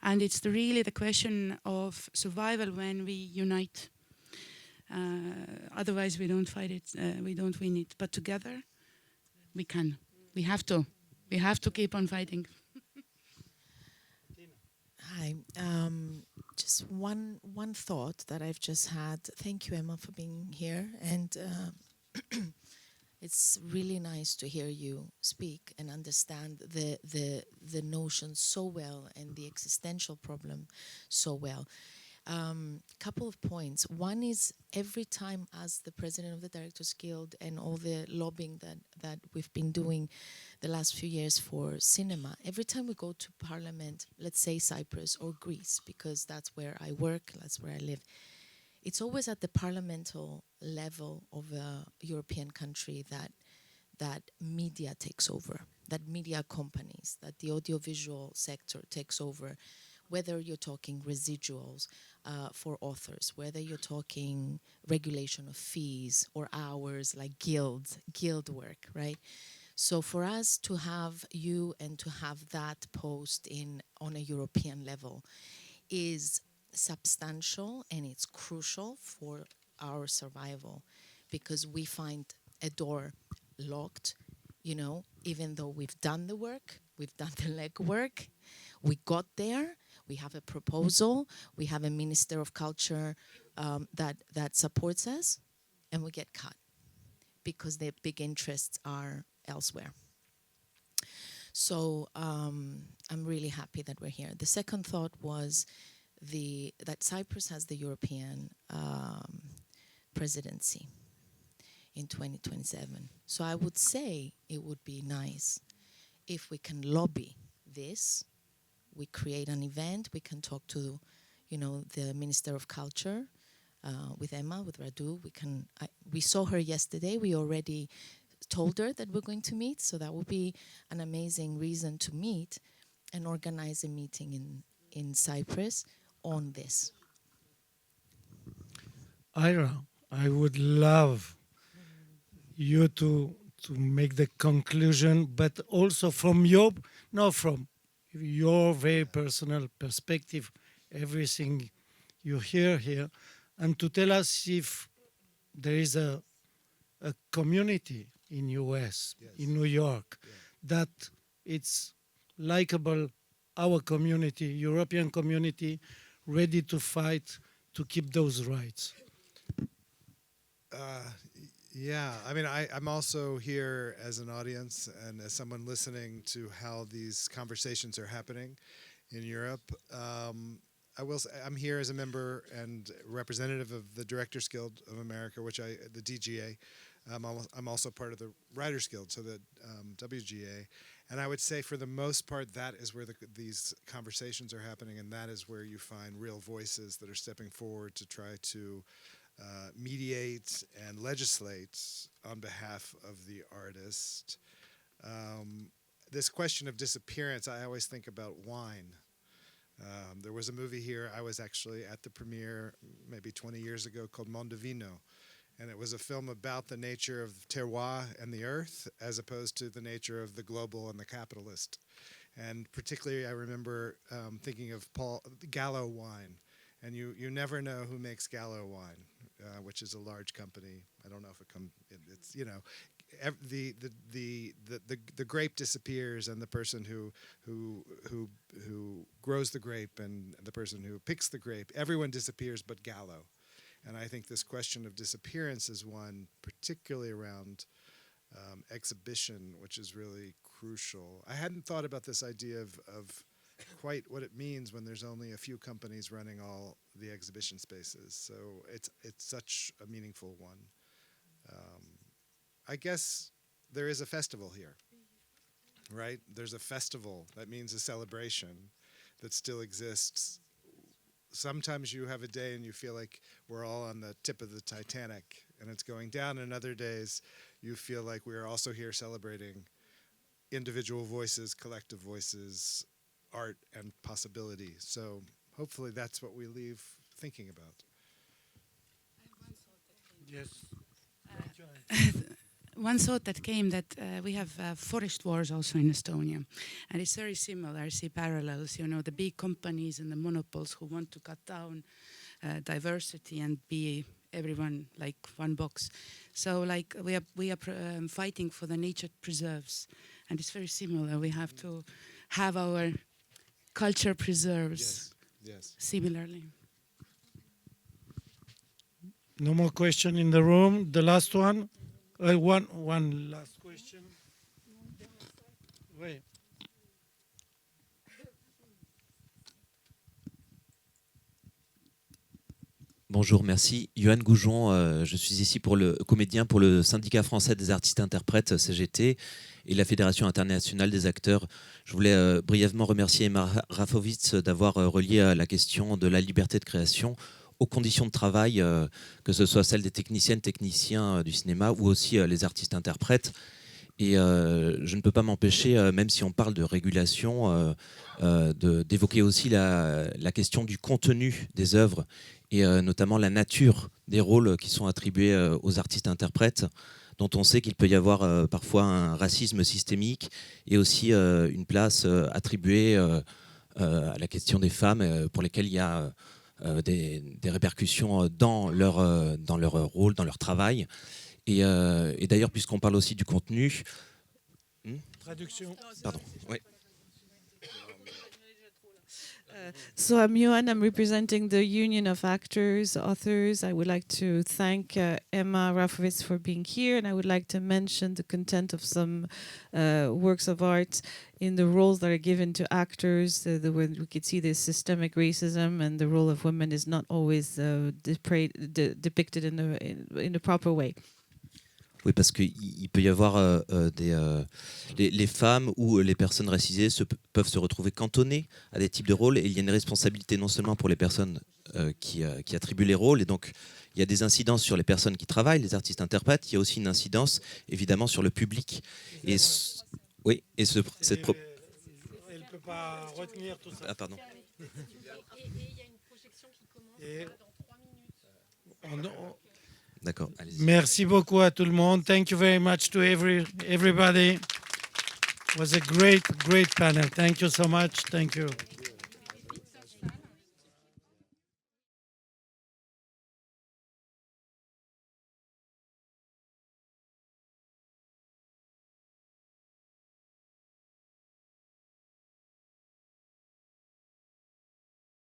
and it's really the question of survival when we unite. Otherwise, we don't fight it, we don't win it. But together, we can. We have to. We have to keep on fighting. Hi. Just one thought that I've just had. Thank you, Emma, for being here, and. It's really nice to hear you speak and understand the notion so well and the existential problem so well. Couple of points. One is, every time as the president of the Directors Guild and all the lobbying that we've been doing the last few years for cinema, every time we go to parliament, let's say Cyprus or Greece, because that's where I work, that's where I live, it's always at the parliamental level of a European country that media takes over, that media companies, that the audiovisual sector takes over, whether you're talking residuals for authors, whether you're talking regulation of fees or hours, like guild work, right? So for us to have you and to have that post on a European level is substantial, and it's crucial for our survival, because we find a door locked, you know, even though we've done the work, we've done the legwork, we got there, we have a proposal, we have a Minister of Culture that supports us, and we get cut because their big interests are elsewhere. So I'm really happy that we're here. The second thought was that Cyprus has the European presidency in 2027. So I would say it would be nice if we can lobby this. We create an event, we can talk to, the Minister of Culture, with Emma, with Radu. We saw her yesterday, we already told her that we're going to meet, so that would be an amazing reason to meet and organize a meeting in Cyprus on this. Ira, I would love you to make the conclusion, but also from your very personal perspective, everything you hear here, and to tell us if there is a community in US, Yes. in New York, that it's likable, our community, European community, ready to fight to keep those rights. Yeah, I mean, I'm also here as an audience and as someone listening to how these conversations are happening in Europe. I will say I'm here as a member and representative of the Directors Guild of America, the DGA. I'm also part of the Writers Guild, so the WGA. And I would say for the most part, that is where these conversations are happening, and that is where you find real voices that are stepping forward to try to mediate and legislate on behalf of the artist. This question of disappearance, I always think about wine. There was a movie here, I was actually at the premiere maybe 20 years ago called Mondovino, and it was a film about the nature of terroir and the earth as opposed to the nature of the global and the capitalist. And particularly I remember thinking of Gallo wine, and you never know who makes Gallo wine. Which is a large company. I don't know if it's the grape disappears, and the person who grows the grape and the person who picks the grape, everyone disappears but Gallo. And I think this question of disappearance is one, particularly around exhibition, which is really crucial. I hadn't thought about this idea of quite what it means when there's only a few companies running all the exhibition spaces. So it's such a meaningful one. I guess there is a festival here, right? There's a festival. That means a celebration that still exists. Sometimes you have a day and you feel like we're all on the tip of the Titanic and it's going down, and other days you feel like we are also here celebrating individual voices, collective voices, art and possibility. So hopefully that's what we leave thinking about. Yes. One thought that came that we have forest wars also in Estonia, and it's very similar. I see parallels, the big companies and the monopoles who want to cut down diversity and be everyone like one box. So like we are fighting for the nature preserves, and it's very similar. We have to have our culture preserves. Yes. Similarly. No more question in the room. The last one. One last question. Wait. Bonjour, merci. Yoann Goujon, je suis ici comédien pour le syndicat français des artistes-interprètes CGT et la Fédération internationale des acteurs. Je voulais brièvement remercier Emma Rafovitz d'avoir relié la question de la liberté de création aux conditions de travail, que ce soit celles des techniciennes, techniciens du cinéma ou aussi les artistes-interprètes. Et je ne peux pas m'empêcher, même si on parle de régulation, d'évoquer aussi la question du contenu des œuvres et notamment la nature des rôles qui sont attribués aux artistes-interprètes, dont on sait qu'il peut y avoir parfois un racisme systémique et aussi une place attribuée à la question des femmes pour lesquelles il y a des répercussions dans leur rôle, dans leur travail. Et d'ailleurs, puisqu'on parle aussi du contenu... Traduction. Pardon, oui. So I'm Johan, I'm representing the Union of Actors, Authors. I would like to thank Emma Rafowitz for being here, and I would like to mention the content of some works of art in the roles that are given to actors. We could see the systemic racism, and the role of women is not always depicted in the proper way. Oui, parce qu'il peut y avoir les femmes ou les personnes racisées peuvent se retrouver cantonnées à des types de rôles, et il y a une responsabilité non seulement pour les personnes qui attribuent les rôles, et donc il y a des incidences sur les personnes qui travaillent, les artistes-interprètes, il y a aussi une incidence évidemment sur le public. Et oui, et cette Elle ne peut pas retenir tout ça. Ah, pardon. Et il y a une projection qui commence dans 3 minutes. D'accord, allez-y. Merci beaucoup à tout le monde. Thank you very much to everybody. It was a great panel. Thank you so much. Thank you.